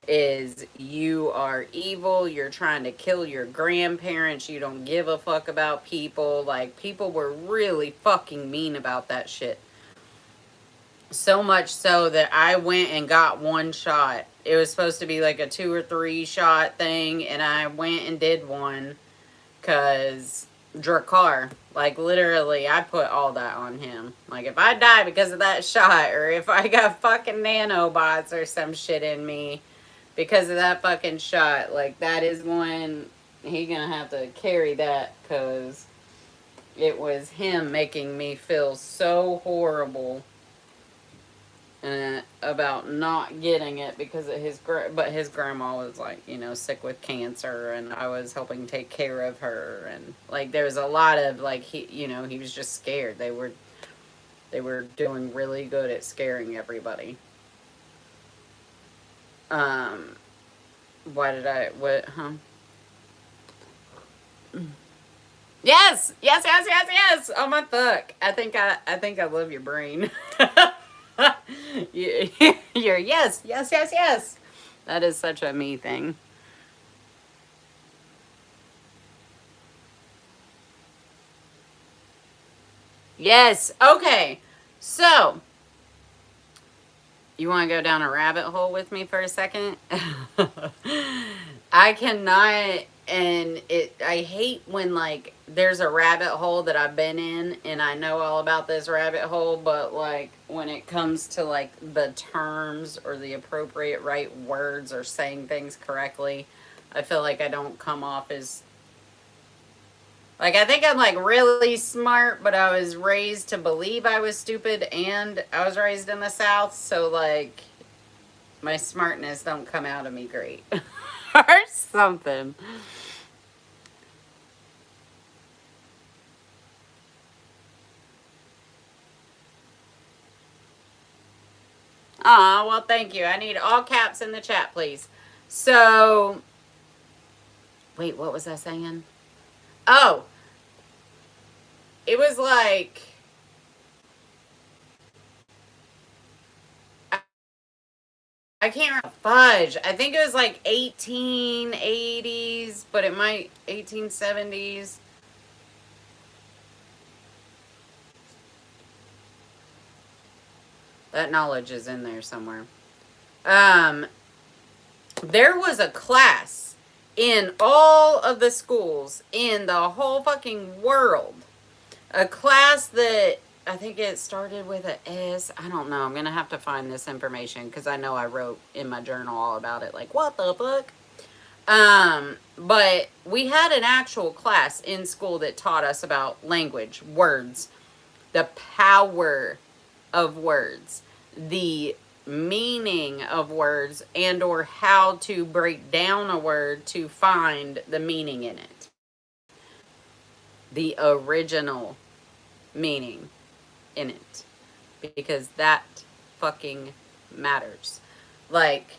is you are evil, you're trying to kill your grandparents, you don't give a fuck about people. Like, people were really fucking mean about that shit. So much so that I went and got one shot. It was supposed to be like a 2 or 3 shot thing, and I went and did one because Drakkar, like literally, I put all that on him. Like, if I die because of that shot, or if I got fucking nanobots or some shit in me because of that fucking shot, like that is one he gonna have to carry that because it was him making me feel so horrible about not getting it because of but his grandma was like, you know, sick with cancer and I was helping take care of her, and like there was a lot of like he was just scared. They were doing really good at scaring everybody. um why did I what huh Yes, yes, yes, yes, yes. Oh my fuck! I think I love your brain. You're yes, yes, yes, yes. That is such a me thing. Yes. Okay. So, you want to go down a rabbit hole with me for a second? I cannot and I hate when like there's a rabbit hole that I've been in and I know all about this rabbit hole, but like when it comes to like the terms or the appropriate right words or saying things correctly, I feel like I don't come off as like, I think I'm like really smart, but I was raised to believe I was stupid, and I was raised in the South, so like my smartness don't come out of me great. Or something. Aw, well, thank you. I need all caps in the chat, please. So, wait, what was I saying? Oh, it was like, I can't remember. Fudge. I think it was like 1880s, but it might 1870s. That knowledge is in there somewhere. Um, there was a class in all of the schools in the whole fucking world. A class that I think it started with a S. I don't know. I'm going to have to find this information because I know I wrote in my journal all about it. Like, what the fuck? But we had an actual class in school that taught us about language, words, the power of words, the meaning of words, and or how to break down a word to find the meaning in it. The original meaning in it. Because that fucking matters. Like,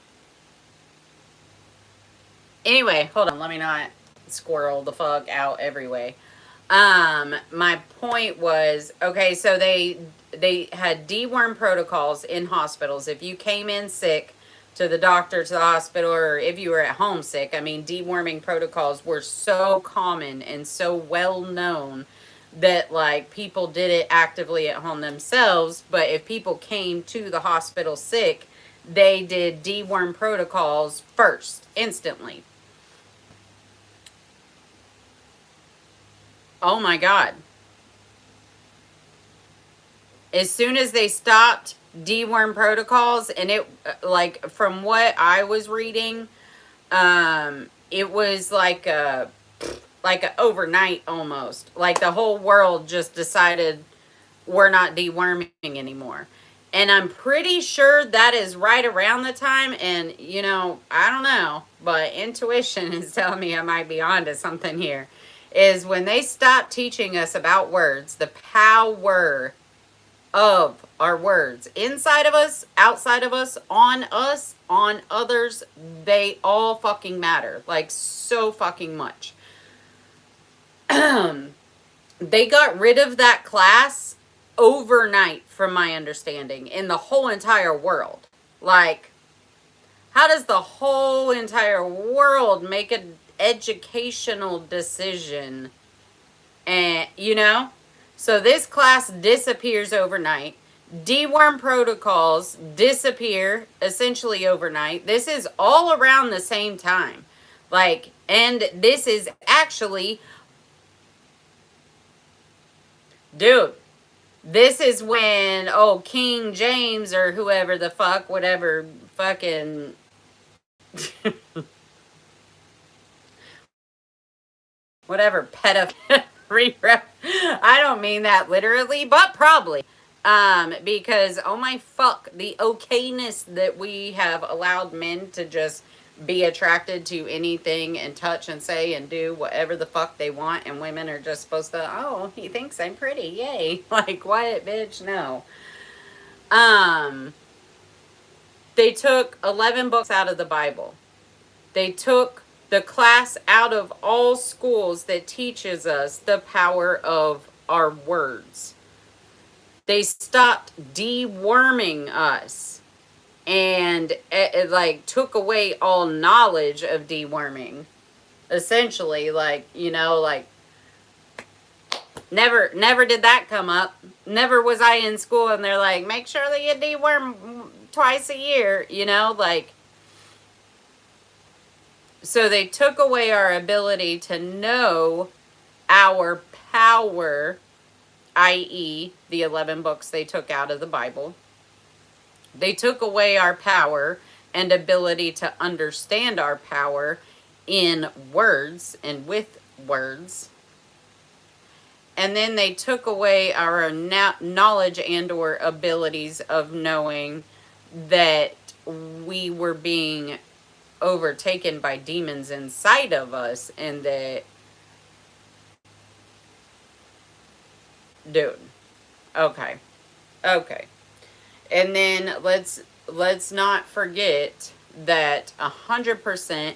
anyway, hold on, let me not squirrel the fuck out every way. My point was, okay, so they had deworm protocols in hospitals. If you came in sick to the doctor, to the hospital, or if you were at home sick, I mean, deworming protocols were so common and so well known that like people did it actively at home themselves. But if people came to the hospital sick, they did deworm protocols first, instantly. Oh my God. As soon as they stopped deworm protocols, and it, like, from what I was reading, it was like a overnight almost. Like the whole world just decided we're not deworming anymore. And I'm pretty sure that is right around the time, and you know, I don't know, but intuition is telling me I might be onto something here. Is when they stopped teaching us about words, the power of our words inside of us, outside of us, on others, they all fucking matter. Like, so fucking much. They got rid of that class overnight, from my understanding, in the whole entire world. Like, how does the whole entire world make an educational decision? And, you know? So this class disappears overnight. Deworm protocols disappear essentially overnight. This is all around the same time. Like, and this is actually, dude, this is when, oh, King James or whoever the fuck, whatever fucking whatever pedophile rewrote. I don't mean that literally, but probably. Because oh my fuck, the okayness that we have allowed men to just be attracted to anything and touch and say and do whatever the fuck they want, and women are just supposed to, oh, he thinks I'm pretty, yay. Like, what, bitch? No. They took 11 books out of the Bible. They took the class out of all schools that teaches us the power of our words. They stopped deworming us, and it like took away all knowledge of deworming. Essentially, like, you know, like, never did that come up. Never was I in school and they're like, make sure that you deworm twice a year, you know, like, So they took away our ability to know our power, i.e., the 11 books they took out of the Bible. They took away our power and ability to understand our power in words and with words. And then they took away our knowledge and or abilities of knowing that we were being overtaken by demons inside of us, and that, dude, okay. And then let's not forget that 100%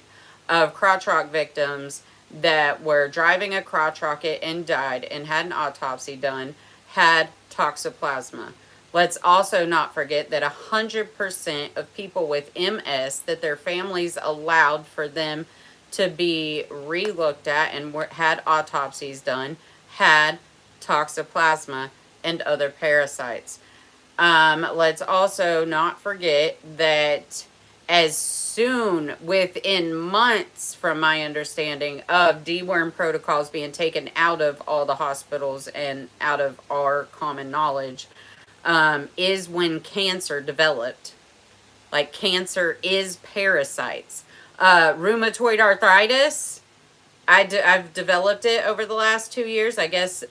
of crotch rock victims that were driving a crotch rocket and died and had an autopsy done had toxoplasma. Let's also not forget that 100% of people with MS that their families allowed for them to be re-looked at and had autopsies done had toxoplasma and other parasites. Let's also not forget that as soon, within months, from my understanding, of deworm protocols being taken out of all the hospitals and out of our common knowledge, is when cancer developed. Like, cancer is parasites. Rheumatoid arthritis, I've developed it over the last 2 years, I guess,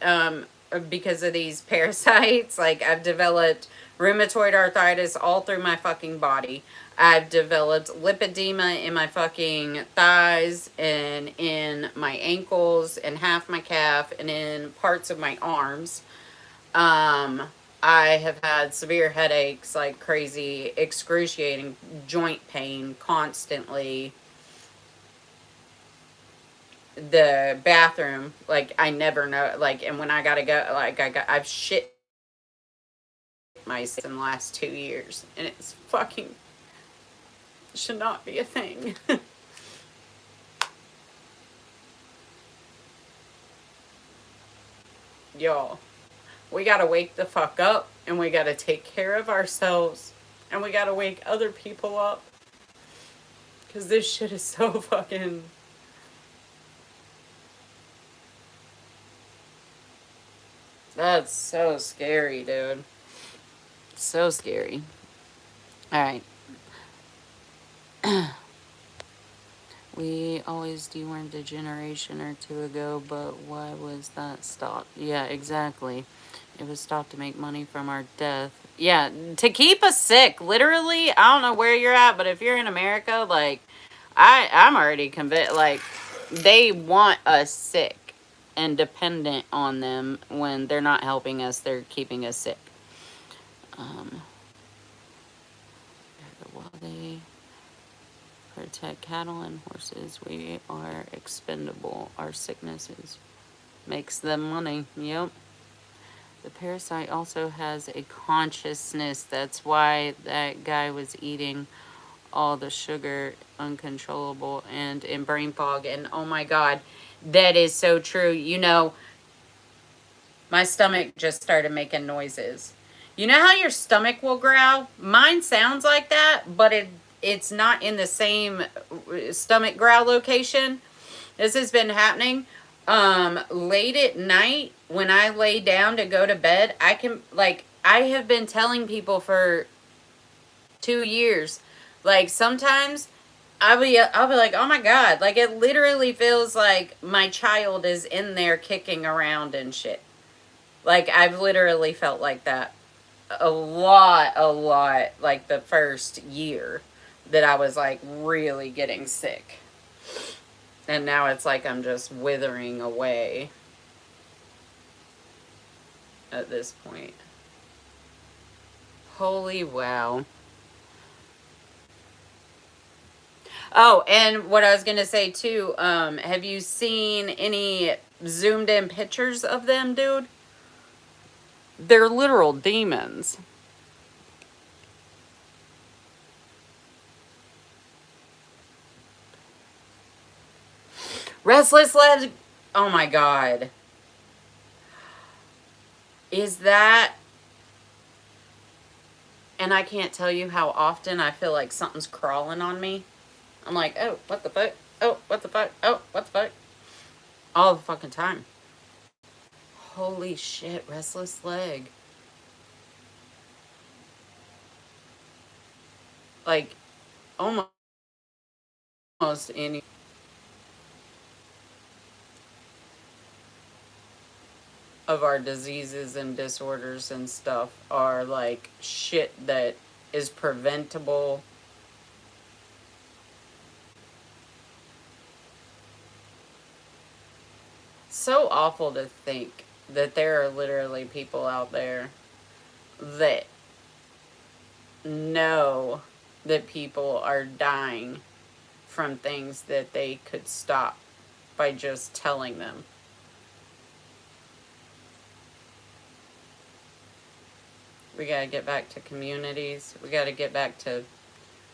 because of these parasites. Like, I've developed rheumatoid arthritis all through my fucking body. I've developed lipedema in my fucking thighs and in my ankles and half my calf and in parts of my arms. I have had severe headaches like crazy, excruciating joint pain constantly. The bathroom, like, I never know, like, and when I gotta go, like, I've shit myself in the last 2 years, and it's fucking should not be a thing. Y'all, we gotta wake the fuck up, and we gotta take care of ourselves, and we gotta wake other people up, because this shit is so fucking... That's so scary, dude. So scary. Alright. We always dewormed a generation or two ago, but why was that stopped? Yeah, exactly. It was stopped to make money from our death. Yeah, to keep us sick. Literally, I don't know where you're at, but if you're in America, like, I'm already convinced, like, they want us sick and dependent on them. When they're not helping us, they're keeping us sick. While they protect cattle and horses, we are expendable. Our sicknesses makes them money. Yep. The parasite also has a consciousness. That's why that guy was eating all the sugar, uncontrollable, and in brain fog. And oh my God, that is so true. You know, my stomach just started making noises. You know how your stomach will growl? Mine sounds like that, but it's not in the same stomach growl location. This has been happening late at night when I lay down to go to bed. I have been telling people for 2 years, like, sometimes I'll be like, oh my God, like, it literally feels like my child is in there kicking around and shit. Like, I've literally felt like that a lot, like the first year that I was like really getting sick. And now it's like I'm just withering away at this point. Holy wow. Oh, and what I was going to say too, have you seen any zoomed in pictures of them, dude? They're literal demons. Restless Legs. Oh my God. Is that... And I can't tell you how often I feel like something's crawling on me. I'm like, oh, what the fuck? Oh, what the fuck? Oh, what the fuck? All the fucking time. Holy shit, restless leg. Like, almost any of our diseases and disorders and stuff are like shit that is preventable. So awful to think that there are literally people out there that know that people are dying from things that they could stop by just telling them. We got to get back to communities. We got to get back to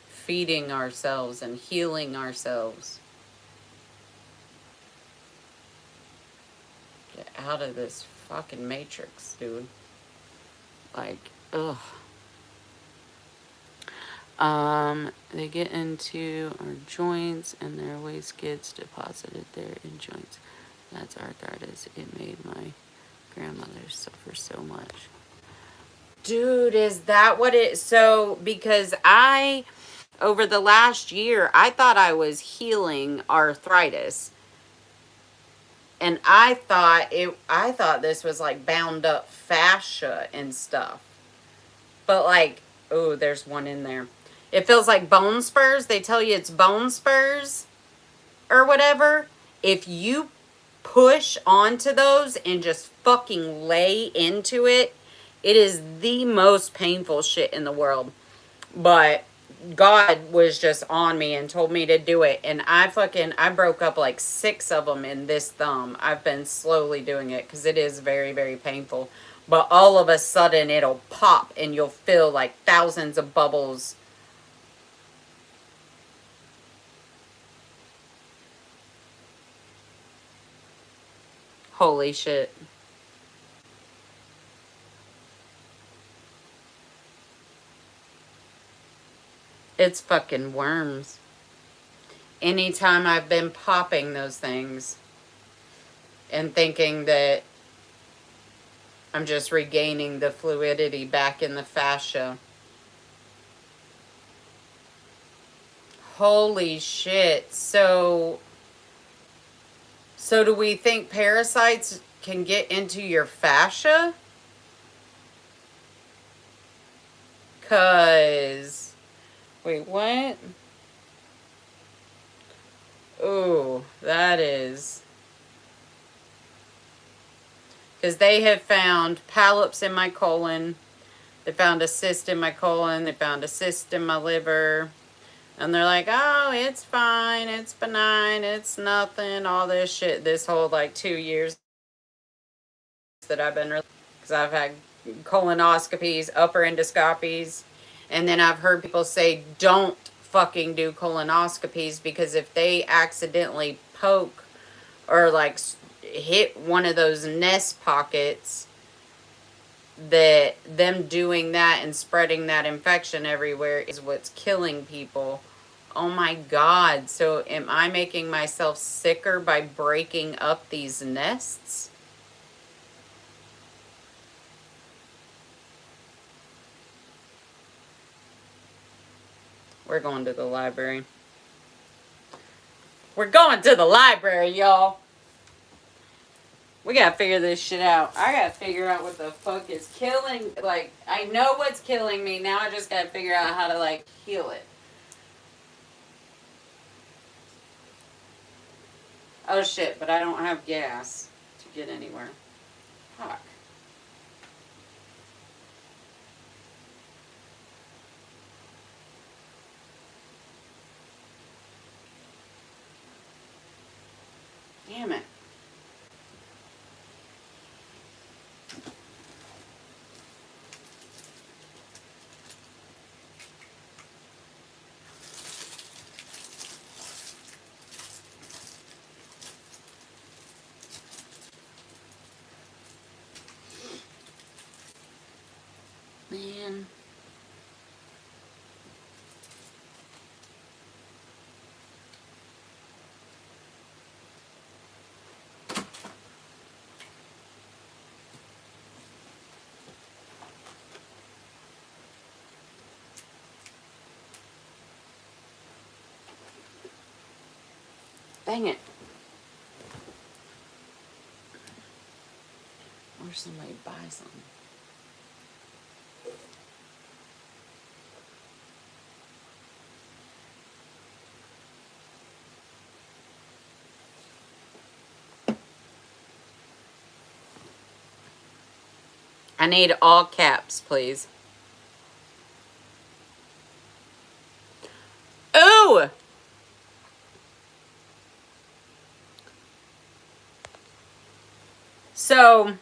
feeding ourselves and healing ourselves. Get out of this fucking matrix, dude. Like, ugh. They get into our joints and their waste gets deposited there in joints. That's arthritis. It made my grandmother suffer so much. Dude, is that what it... So, because over the last year, I thought I was healing arthritis. And I thought this was like bound up fascia and stuff. But like, oh, there's one in there. It feels like bone spurs. They tell you it's bone spurs or whatever. If you push onto those and just fucking lay into it, it is the most painful shit in the world. But God was just on me and told me to do it. And I broke up like 6 of them in this thumb. I've been slowly doing it because it is very, very painful. But all of a sudden it'll pop and you'll feel like thousands of bubbles. Holy shit. It's fucking worms. Anytime I've been popping those things and thinking that I'm just regaining the fluidity back in the fascia. Holy shit. So do we think parasites can get into your fascia? 'Cause wait, what? Ooh, that is... Because they have found polyps in my colon. They found a cyst in my colon. They found a cyst in my liver. And they're like, oh, it's fine. It's benign. It's nothing. All this shit. This whole, like, 2 years that I've been... Because I've had colonoscopies, upper endoscopies. And then I've heard people say, don't fucking do colonoscopies because if they accidentally poke or, like, hit one of those nest pockets, that them doing that and spreading that infection everywhere is what's killing people. Oh my God. So am I making myself sicker by breaking up these nests? We're going to the library. We're going to the library, y'all. We gotta figure this shit out. I gotta figure out what the fuck is killing... Like, I know what's killing me. Now I just gotta figure out how to, like, heal it. Oh shit, but I don't have gas to get anywhere. Fuck. Damn it. Man. Dang it. Or somebody buy something. I need all caps, please. Ooh! So,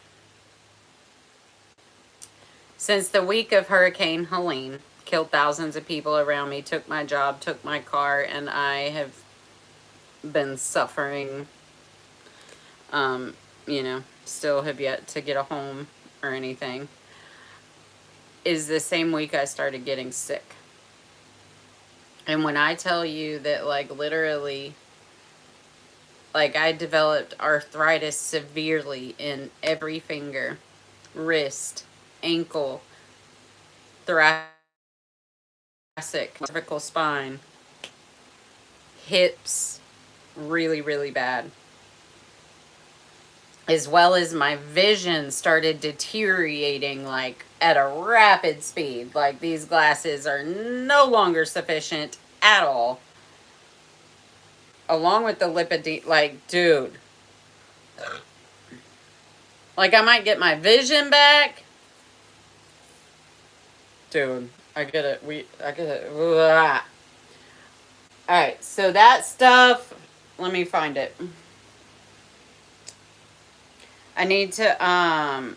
since the week of Hurricane Helene killed thousands of people around me, took my job, took my car, and I have been suffering, still have yet to get a home or anything, is the same week I started getting sick. And when I tell you that, like, literally, like, I developed arthritis severely in every finger, wrist, ankle, thoracic, cervical spine, hips, really, really bad. As well as my vision started deteriorating, like, at a rapid speed. Like, these glasses are no longer sufficient at all. Along with the lipid, like, dude. Like, I might get my vision back. Dude, I get it. I get it. Alright, so that stuff, let me find it. I need to,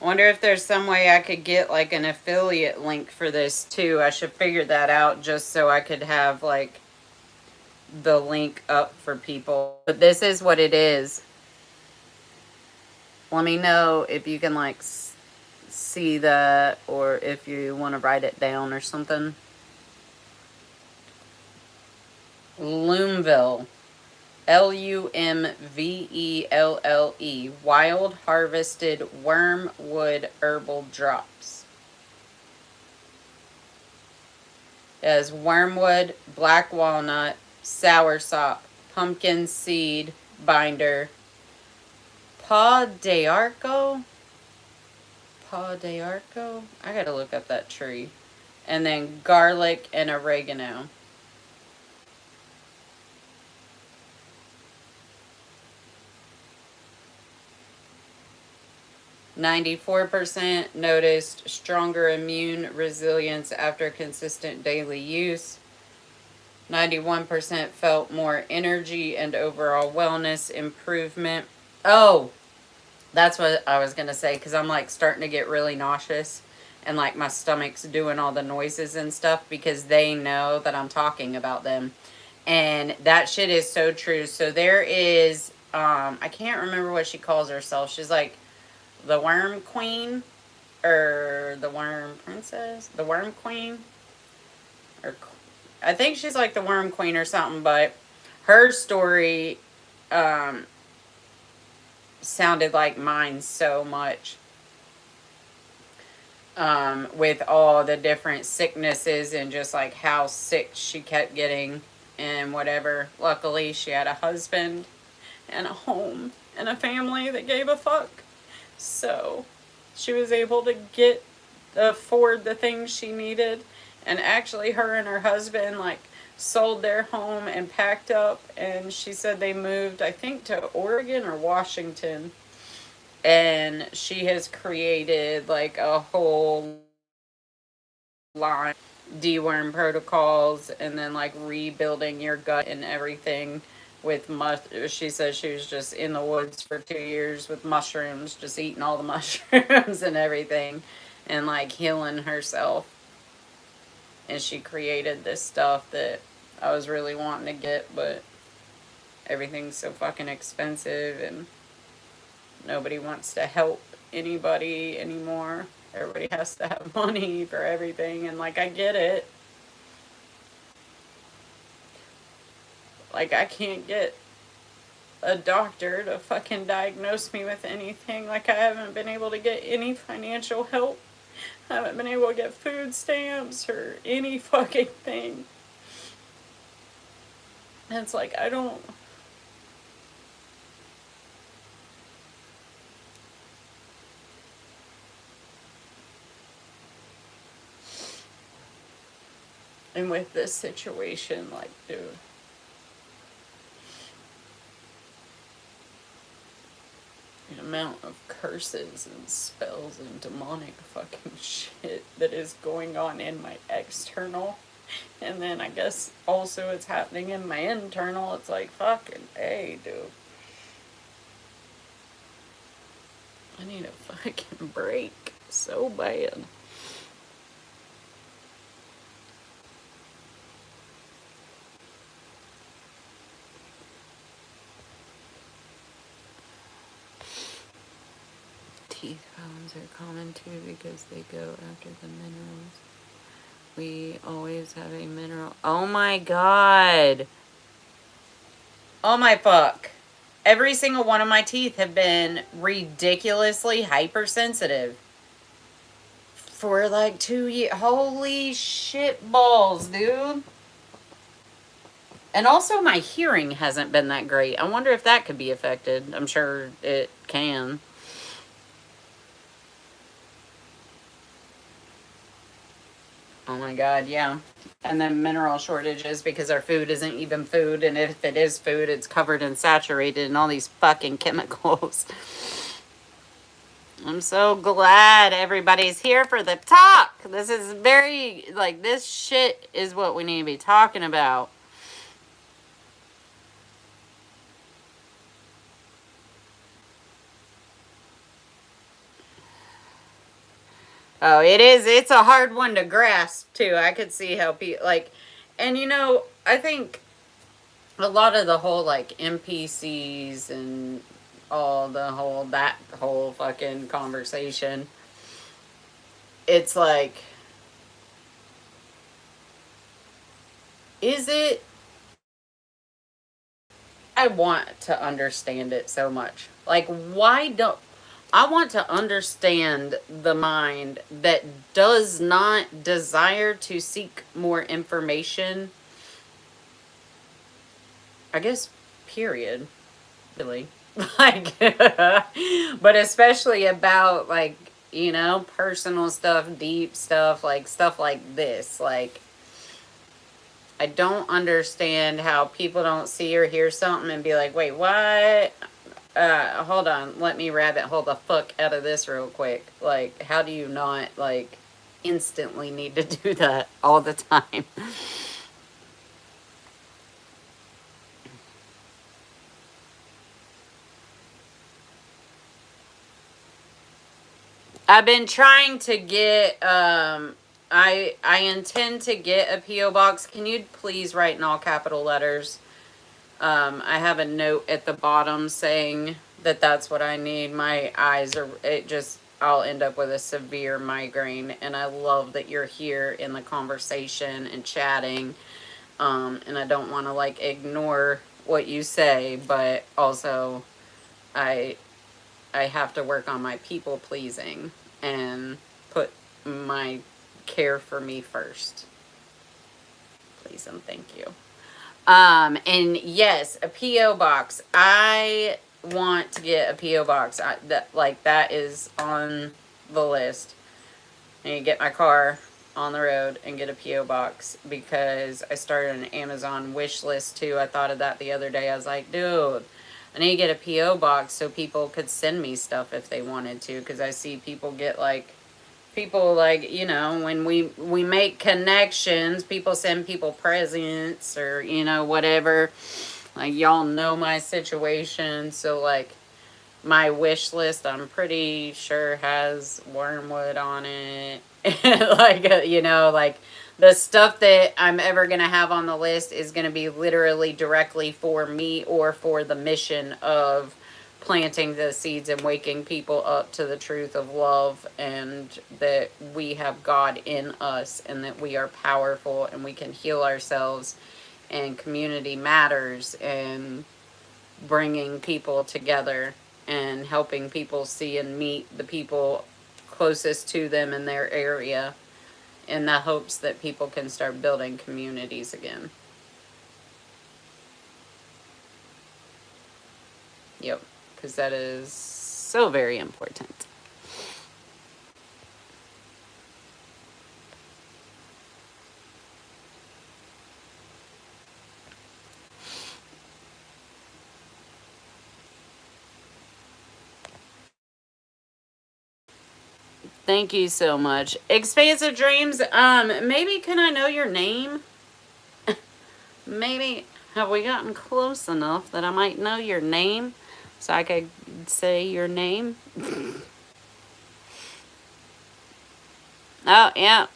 wonder if there's some way I could get, like, an affiliate link for this, too. I should figure that out just so I could have, like, the link up for people. But this is what it is. Let me know if you can, like, see that, or if you want to write it down or something. Loomville. Lumvelle. Wild harvested wormwood herbal drops. It has wormwood, black walnut, soursop, pumpkin seed binder, paw d'arco. I gotta look up that tree. And then garlic and oregano. "94% noticed stronger immune resilience after consistent daily use. 91% felt more energy and overall wellness improvement." Oh, that's what I was going to say, because I'm, like, starting to get really nauseous. And, like, my stomach's doing all the noises and stuff because they know that I'm talking about them. And that shit is so true. So there is, I can't remember what she calls herself. She's, like, the Worm Queen, or the Worm Princess, the Worm Queen, or I think she's like the Worm Queen or something. But her story sounded like mine so much, with all the different sicknesses and just like how sick she kept getting and whatever. Luckily, she had a husband and a home and a family that gave a fuck. So she was able to afford the things she needed. And actually, her and her husband, like, sold their home and packed up. And she said they moved, I think, to Oregon or Washington. And she has created, like, a whole line deworm protocols, and then, like, rebuilding your gut and everything with she says she was just in the woods for 2 years with mushrooms, just eating all the mushrooms and everything, and, like, healing herself. And she created this stuff that I was really wanting to get, but everything's so fucking expensive and nobody wants to help anybody anymore. Everybody has to have money for everything, and, like, I get it. Like, I can't get a doctor to fucking diagnose me with anything. Like, I haven't been able to get any financial help haven't been able to get food stamps or any fucking thing. And it's like, I don't... And with this situation, like, dude... the amount of curses and spells and demonic fucking shit that is going on in my external. And then I guess also it's happening in my internal. It's like, fucking hey, dude. I need a fucking break so bad. Teeth bones are common too because they go after the minerals. We always have a mineral. Oh my god. Oh my fuck. Every single one of my teeth have been ridiculously hypersensitive for like 2 years. Holy shit balls, dude. And also my hearing hasn't been that great. I wonder if that could be affected. I'm sure it can. Oh my god, yeah. And then mineral shortages because our food isn't even food, and if it is food, it's covered and saturated in all these fucking chemicals. I'm so glad everybody's here for the talk. This is very, like, this shit is what we need to be talking about. Oh, it is. It's a hard one to grasp, too. I could see how people, like, and you know, I think a lot of the whole, like, NPCs and all that whole fucking conversation, it's like, is it, I want to understand it so much. Like, why don't, I want to understand the mind that does not desire to seek more information. I guess, period. Really. Like, but especially about, like, you know, personal stuff, deep stuff like this. Like, I don't understand how people don't see or hear something and be like, wait, what? Hold on, let me rabbit hole the fuck out of this real quick. Like, how do you not, like, instantly need to do that all the time? I've been trying to get, I intend to get a P.O. box. Can you please write in all capital letters? I have a note at the bottom saying that that's what I need. My eyes are, I'll end up with a severe migraine. And I love that you're here in the conversation and chatting. And I don't want to, like, ignore what you say, but also I have to work on my people pleasing and put my care for me first. Please and thank you. And yes, a P.O. box. I want to get a P.O. box. That is on the list. I need to get my car on the road and get a P.O. box because I started an Amazon wish list too. I thought of that the other day. I was like, dude, I need to get a P.O. box so people could send me stuff if they wanted to, because I see people get, like, you know, when we make connections, people send people presents or, you know, whatever. Like, y'all know my situation, so, like, my wish list, I'm pretty sure has wormwood on it. Like, you know, like, the stuff that I'm ever going to have on the list is going to be literally directly for me or for the mission of planting the seeds and waking people up to the truth of love, and that we have God in us and that we are powerful and we can heal ourselves, and community matters, and bringing people together and helping people see and meet the people closest to them in their area in the hopes that people can start building communities again. Yep, because that is so very important. Thank you so much. Expansive Dreams, maybe can I know your name? Maybe have we gotten close enough that I might know your name so I could say your name? Oh, yeah.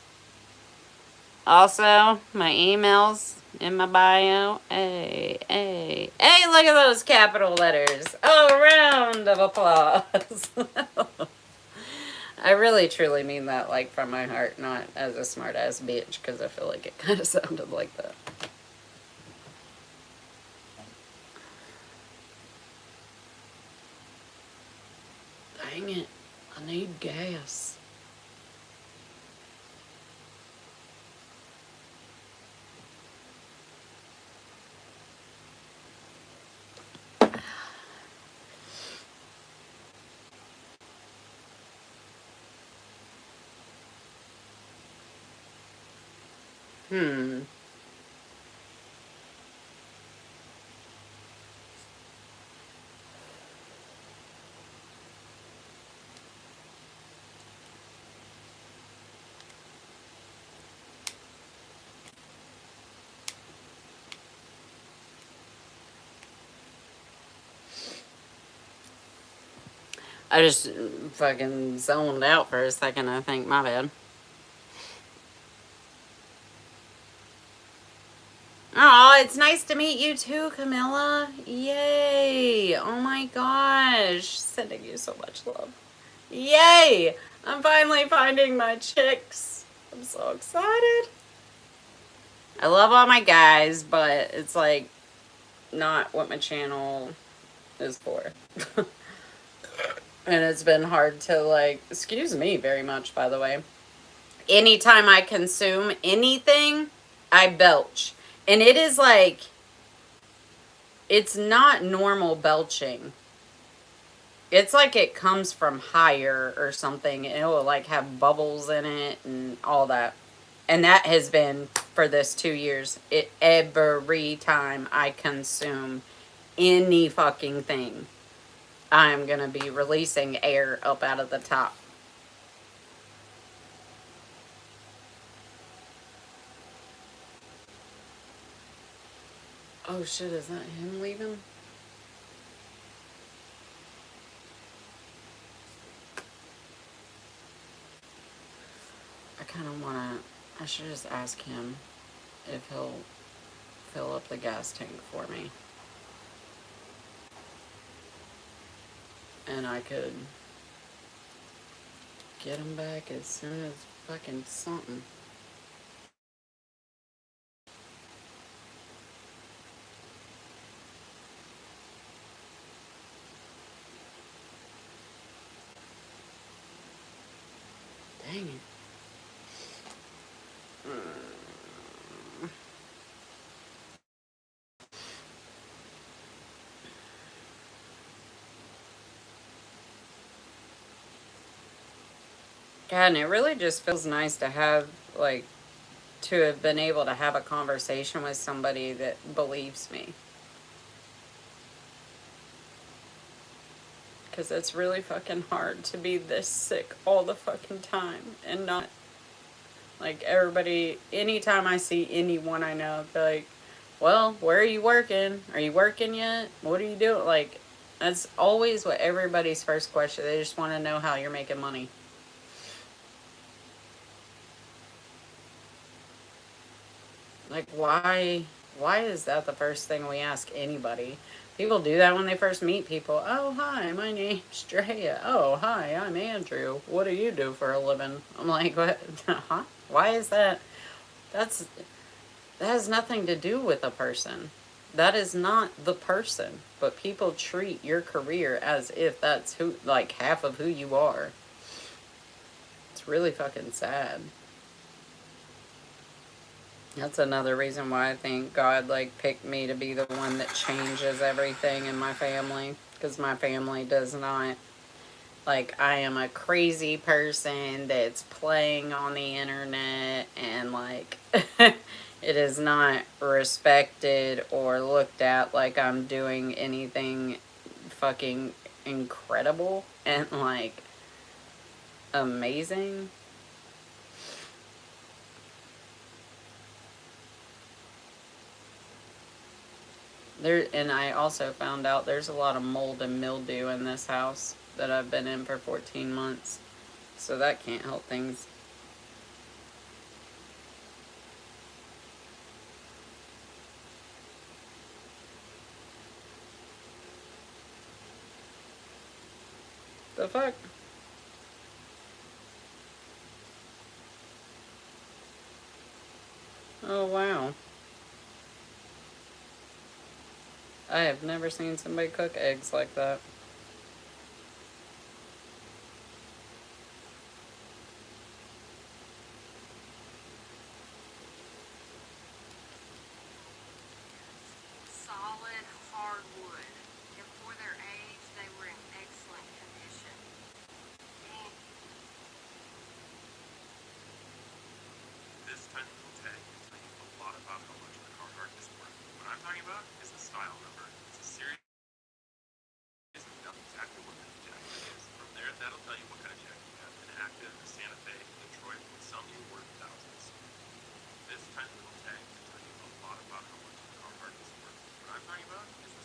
Also, my email's in my bio. Hey, hey, hey, look at those capital letters. Oh, round of applause. I really truly mean that, like, from my heart, not as a smart ass bitch, because I feel like it kind of sounded like that. Dang it, I need gas. I just fucking zoned out for a second, I think. My bad. Oh, it's nice to meet you too, Camilla. Yay. Oh my gosh. Sending you so much love. Yay. I'm finally finding my chicks. I'm so excited. I love all my guys, but it's like not what my channel is for. And it's been hard to, like, excuse me very much, by the way. Anytime I consume anything, I belch. And it is like, it's not normal belching. It's like it comes from higher or something. It will, like, have bubbles in it and all that. And that has been for this 2 years. Every time I consume any fucking thing, I'm going to be releasing air up out of the top. Oh shit, is that him leaving? I kind of want to, I should just ask him if he'll fill up the gas tank for me. And I could get him back as soon as fucking something. Dang it. God, and it really just feels nice to have, like, to have been able to have a conversation with somebody that believes me. Because it's really fucking hard to be this sick all the fucking time and not, like, everybody, anytime I see anyone I know, they're like, well, where are you working? Are you working yet? What are you doing? Like, that's always what everybody's first question. They just want to know how you're making money. Like, why is that the first thing we ask anybody? People do that when they first meet people. Oh, hi, my name's Dreya. Oh, hi, I'm Andrew. What do you do for a living? I'm like, what? Huh? Why is that? That has nothing to do with a person. That is not the person. But people treat your career as if that's who, like, half of who you are. It's really fucking sad. That's another reason why I think God, like, picked me to be the one that changes everything in my family. Because my family does not. Like, I am a crazy person that's playing on the internet, and, like, it is not respected or looked at like I'm doing anything fucking incredible and, like, amazing. There, and I also found out there's a lot of mold and mildew in this house that I've been in for 14 months. So that can't help things. The fuck? Oh, wow. I have never seen somebody cook eggs like that. Solid hardwood, and for their age, they were in excellent condition. This tiny little tag can tell you a lot about how much the Carhartt is worth. What I'm talking about is the style number. It's a series of numbers, exactly what kind of jacket it is. From there, that'll tell you what kind of jacket you have. An active, a Santa Fe, Detroit, with some you worth thousands. This tiny little tag can tell you a lot about how much the Carhartt is worth. What I'm talking about is the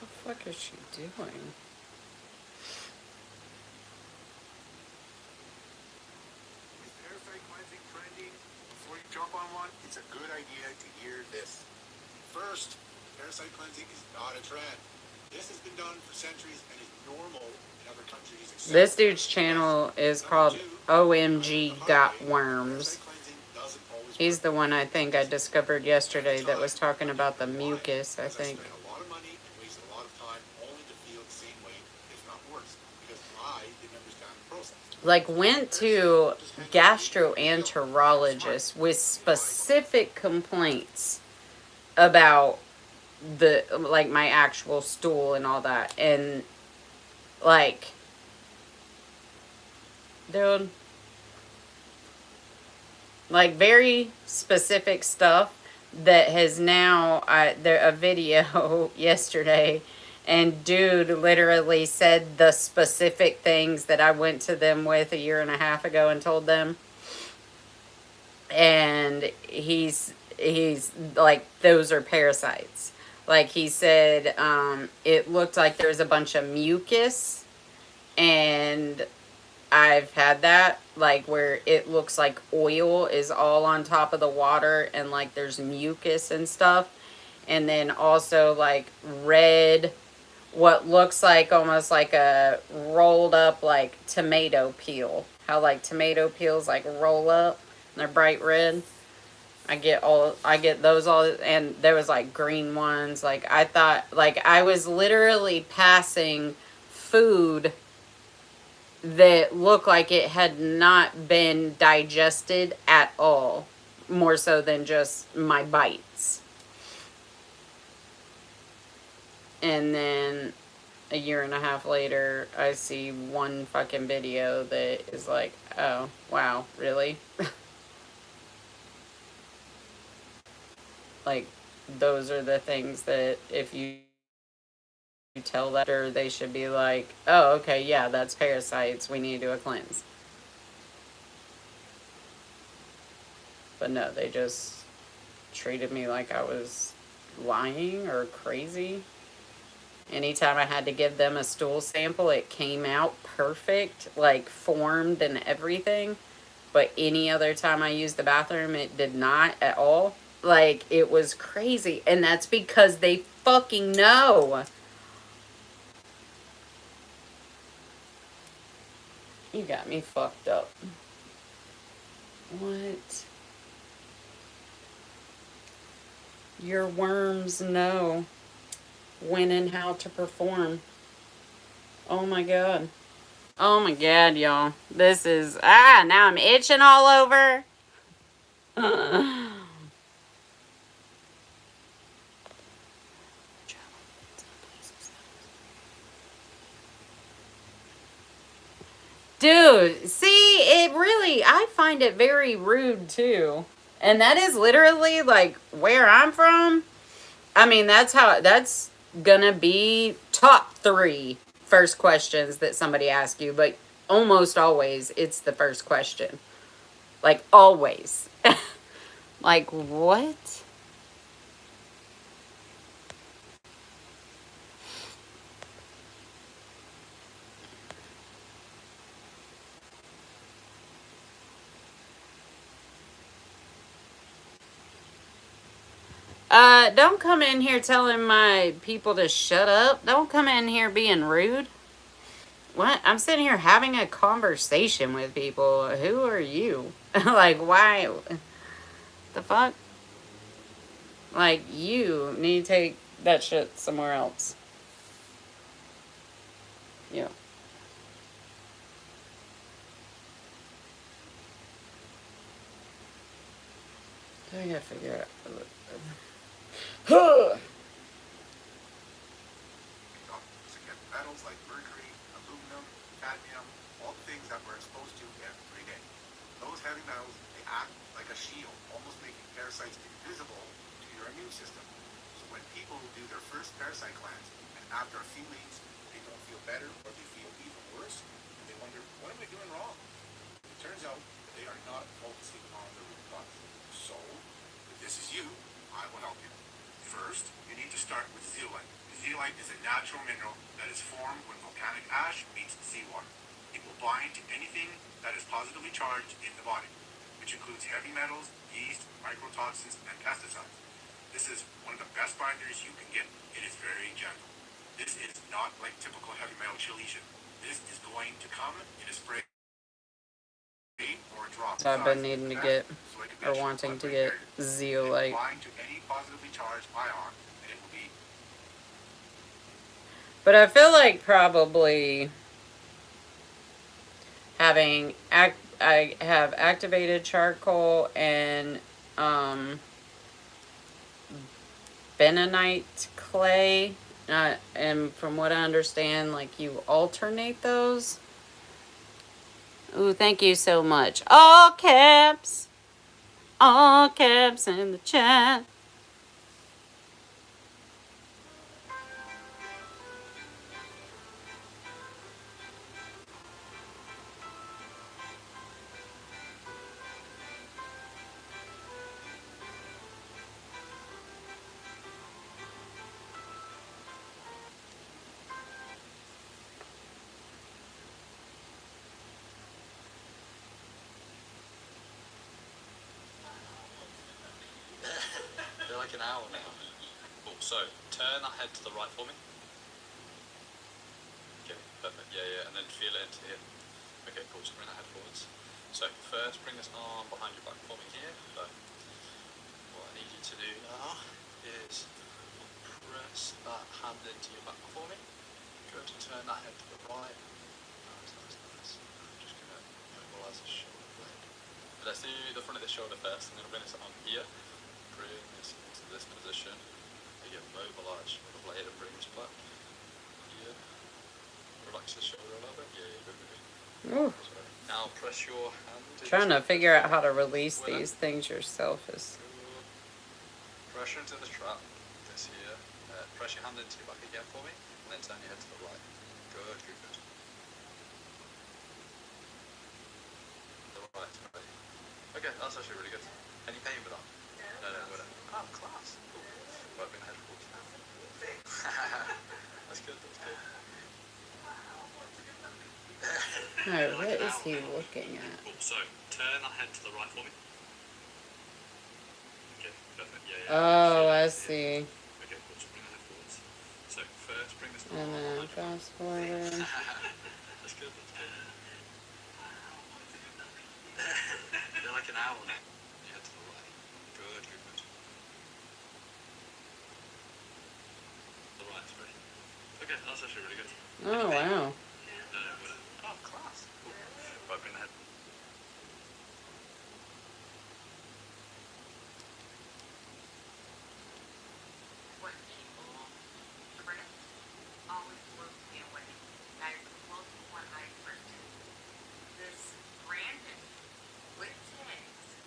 What the fuck is she doing? Is parasite cleansing trending? Before you jump on one, it's a good idea to hear this. First, parasite cleansing is not a trend. This has been done for centuries and is normal in other countries. This dude's channel is called OMG Got Worms. He's the one I think I discovered yesterday that was talking about the mucus, I think. A lot of money and wasted a lot of time only to feel the same way, if not worse, because I didn't understand the process. Like, went to gastroenterologist with specific complaints about the, like, my actual stool and all that, and, like, dude, like, very specific stuff that has now, there a video yesterday, and dude literally said the specific things that I went to them with a year and a half ago and told them. And he's like, those are parasites. Like, he said, it looked like there was a bunch of mucus, and I've had that, like, where it looks like oil is all on top of the water, and, like, there's mucus and stuff. And then also, like, red, what looks like almost like a rolled up, like, tomato peel. How, like, tomato peels, like, roll up, and they're bright red. I get those all, and there was, like, green ones. Like, I thought, like, I was literally passing food that looked like it had not been digested at all, more so than just my bites. And then a year and a half later, I see one fucking video that is like, oh, wow, really? Like, those are the things that if you tell that, or they should be like, oh, okay, yeah, that's parasites, we need to do a cleanse. But no, they just treated me like I was lying or crazy. Anytime I had to give them a stool sample, it came out perfect, like formed and everything. But any other time I used the bathroom, it did not at all. Like, it was crazy. And that's because they fucking know. You got me fucked up. What? Your worms know when and how to perform. Oh my god. Oh my god, y'all. This is... now I'm itching all over. Dude, see, it really... I find it very rude, too. And that is literally, like, where I'm from. I mean, that's gonna be top 3 first questions that somebody asks you, but almost always it's the first question. Like, always. Like, what? Don't come in here telling my people to shut up. Don't come in here being rude. What? I'm sitting here having a conversation with people. Who are you? Like, why? The fuck? Like, you need to take that shit somewhere else. Yeah. I gotta figure out. Metals like mercury, aluminum, cadmium, all the things that we're exposed to every day. Those heavy metals, they act like a shield, almost making parasites invisible to your immune system. So when people do their first parasite cleanse, and after a few weeks, they don't feel better or they feel even worse, and they wonder, what am I doing wrong? It turns out that they are not focusing on the root cause. So, if this is you, I will help you. First, you need to start with zeolite. Zeolite is a natural mineral that is formed when volcanic ash meets seawater. It will bind to anything that is positively charged in the body, which includes heavy metals, yeast, microtoxins, and pesticides. This is one of the best binders you can get. It is very gentle. This is not like typical heavy metal chelation. This is going to come in a spray or a drop. I've been needing to get, or wanting to get, zeolite. Bind to any positively charged ion, and it will be. But I feel like probably having I have activated charcoal and bentonite clay, and from what I understand, like, you alternate those. Ooh, thank you so much. All caps in the chat. They're like an hour now. Cool, so turn that head to the right for me. Okay, perfect. Yeah, and then feel it into here. Okay, cool, so bring that head forwards. So first bring this arm behind your back for me here. So what I need you to do now is press that hand into your back for me. Good, turn that head to the right. Nice. I'm just going to mobilize the shoulder blade. Let's do the front of the shoulder first. I'm going to bring this on here. Bring this into this position. Again, mobilize the blade and bring this back. Here. Relax the shoulder a little bit. Yeah, good. Now press your hand. Trying to figure out how to release these things yourself is. Pressure into the strap. This here. Press your hand into your back again for me, and then turn your head to the right. Good. The right. Okay, that's actually really good. Any pain with that? No. Oh, class. Cool. Right, bring the head forward now. That's good. Alright, what is he looking at? Cool. So turn that head to the right for me. Okay, perfect. Yeah, yeah. Oh, I Yeah. see. Okay, cool. So bring the head forwards. So first, bring this arm And then behind your back. fast forward. That's good. That's good. You're like an owl now. Your head to the right. Good, good, good. The right, sorry. Okay, that's actually really good. Oh, wow. Oh, class. Cool. Right, bring the head. What people print always blows me away. Guys, look what I printed. This branded with tags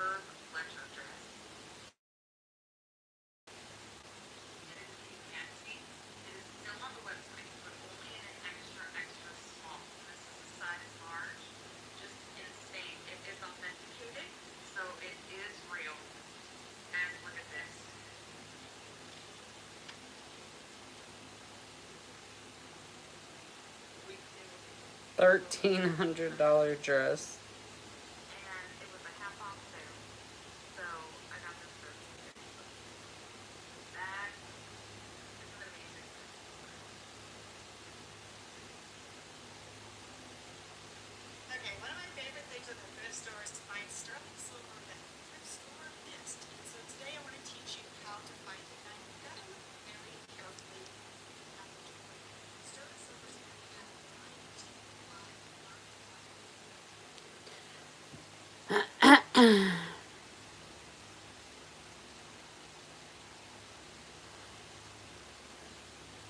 herb lecture dress. And as you can't see, it is still on the website, but only in an extra, extra small. This is a size large. Just insane. It is authenticated, so it is real. And look at this. We $1,300 dress. and it was a half off sale. So I got this for $50. That is an amazing thing. Okay, one of my favorite things at the thrift store is to find sterling silver that the thrift store missed. And so today I want to teach you how to find it. Now you've got to look very carefully at the jewelry. Sterling silver is going to have 9 to 5.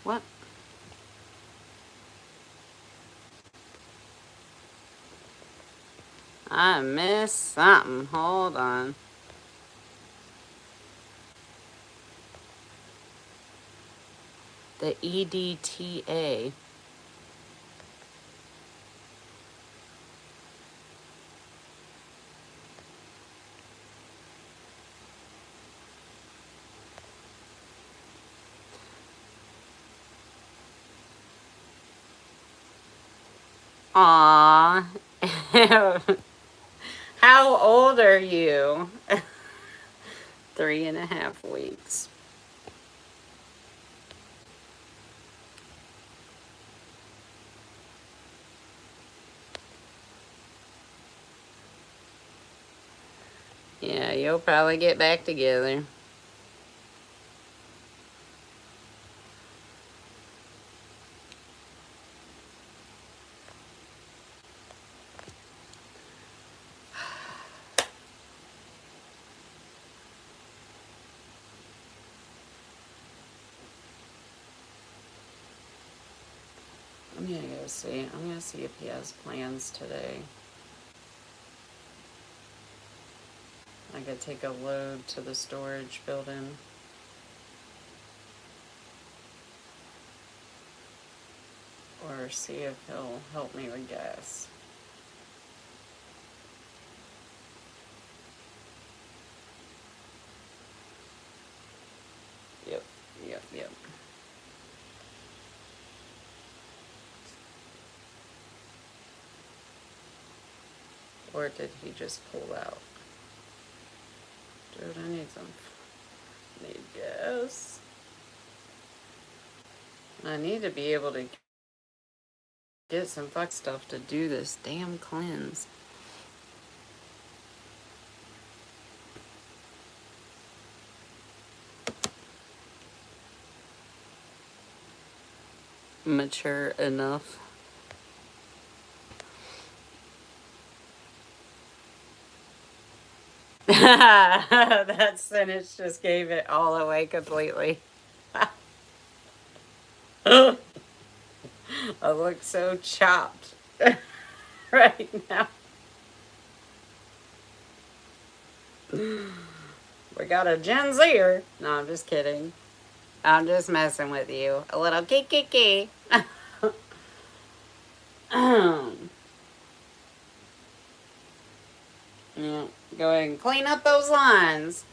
What? I missed something. Hold on. The EDTA. Aw. How old are you? 3.5 weeks. Yeah, you'll probably get back together. I'm gonna go see. I'm gonna see if he has plans today. I could take a load to the storage building. Or see if he'll help me with gas. Yep, yep, yep. Or did he just pull out? Dude, I need some. Need gas. I need to be able to get some fuck stuff to do this damn cleanse. Mature enough. That sentence just gave it all away completely. I look so chopped right now. We got a Gen Zer. No, I'm just kidding. I'm just messing with you. A little kiki. Yeah, go ahead and clean up those lines.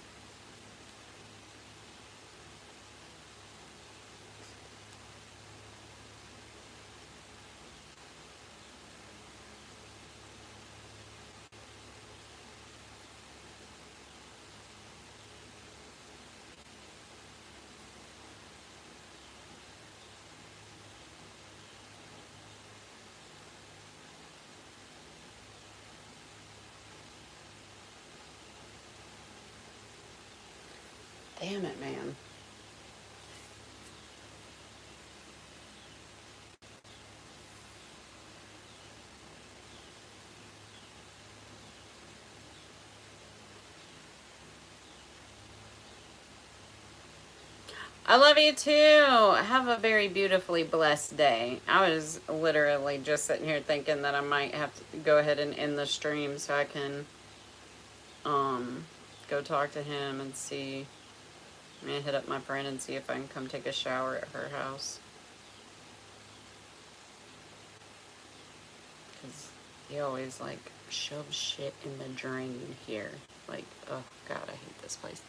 Damn it, man. I love you too. Have a very beautifully blessed day. I was literally just sitting here thinking that I might have to go ahead and end the stream so I can go talk to him and see. I'm gonna hit up my friend and see if I can come take a shower at her house. Because he always like shoves shit in the drain here. Like, oh God, I hate this place.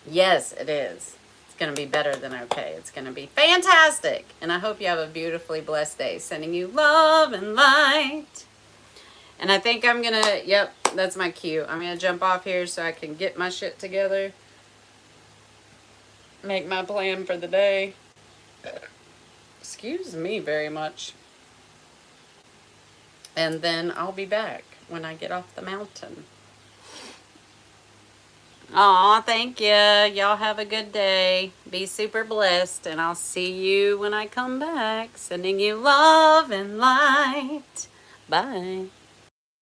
Yes, it is. It's going to be better than okay. It's going to be fantastic. And I hope you have a beautifully blessed day. Sending you love and light. And I think I'm going to, yep, that's my cue. I'm going to jump off here so I can get my shit together. Make my plan for the day. Excuse me very much. And then I'll be back when I get off the mountain. Aw, thank you. Y'all have a good day. Be super blessed, and I'll see you when I come back. Sending you love and light. Bye.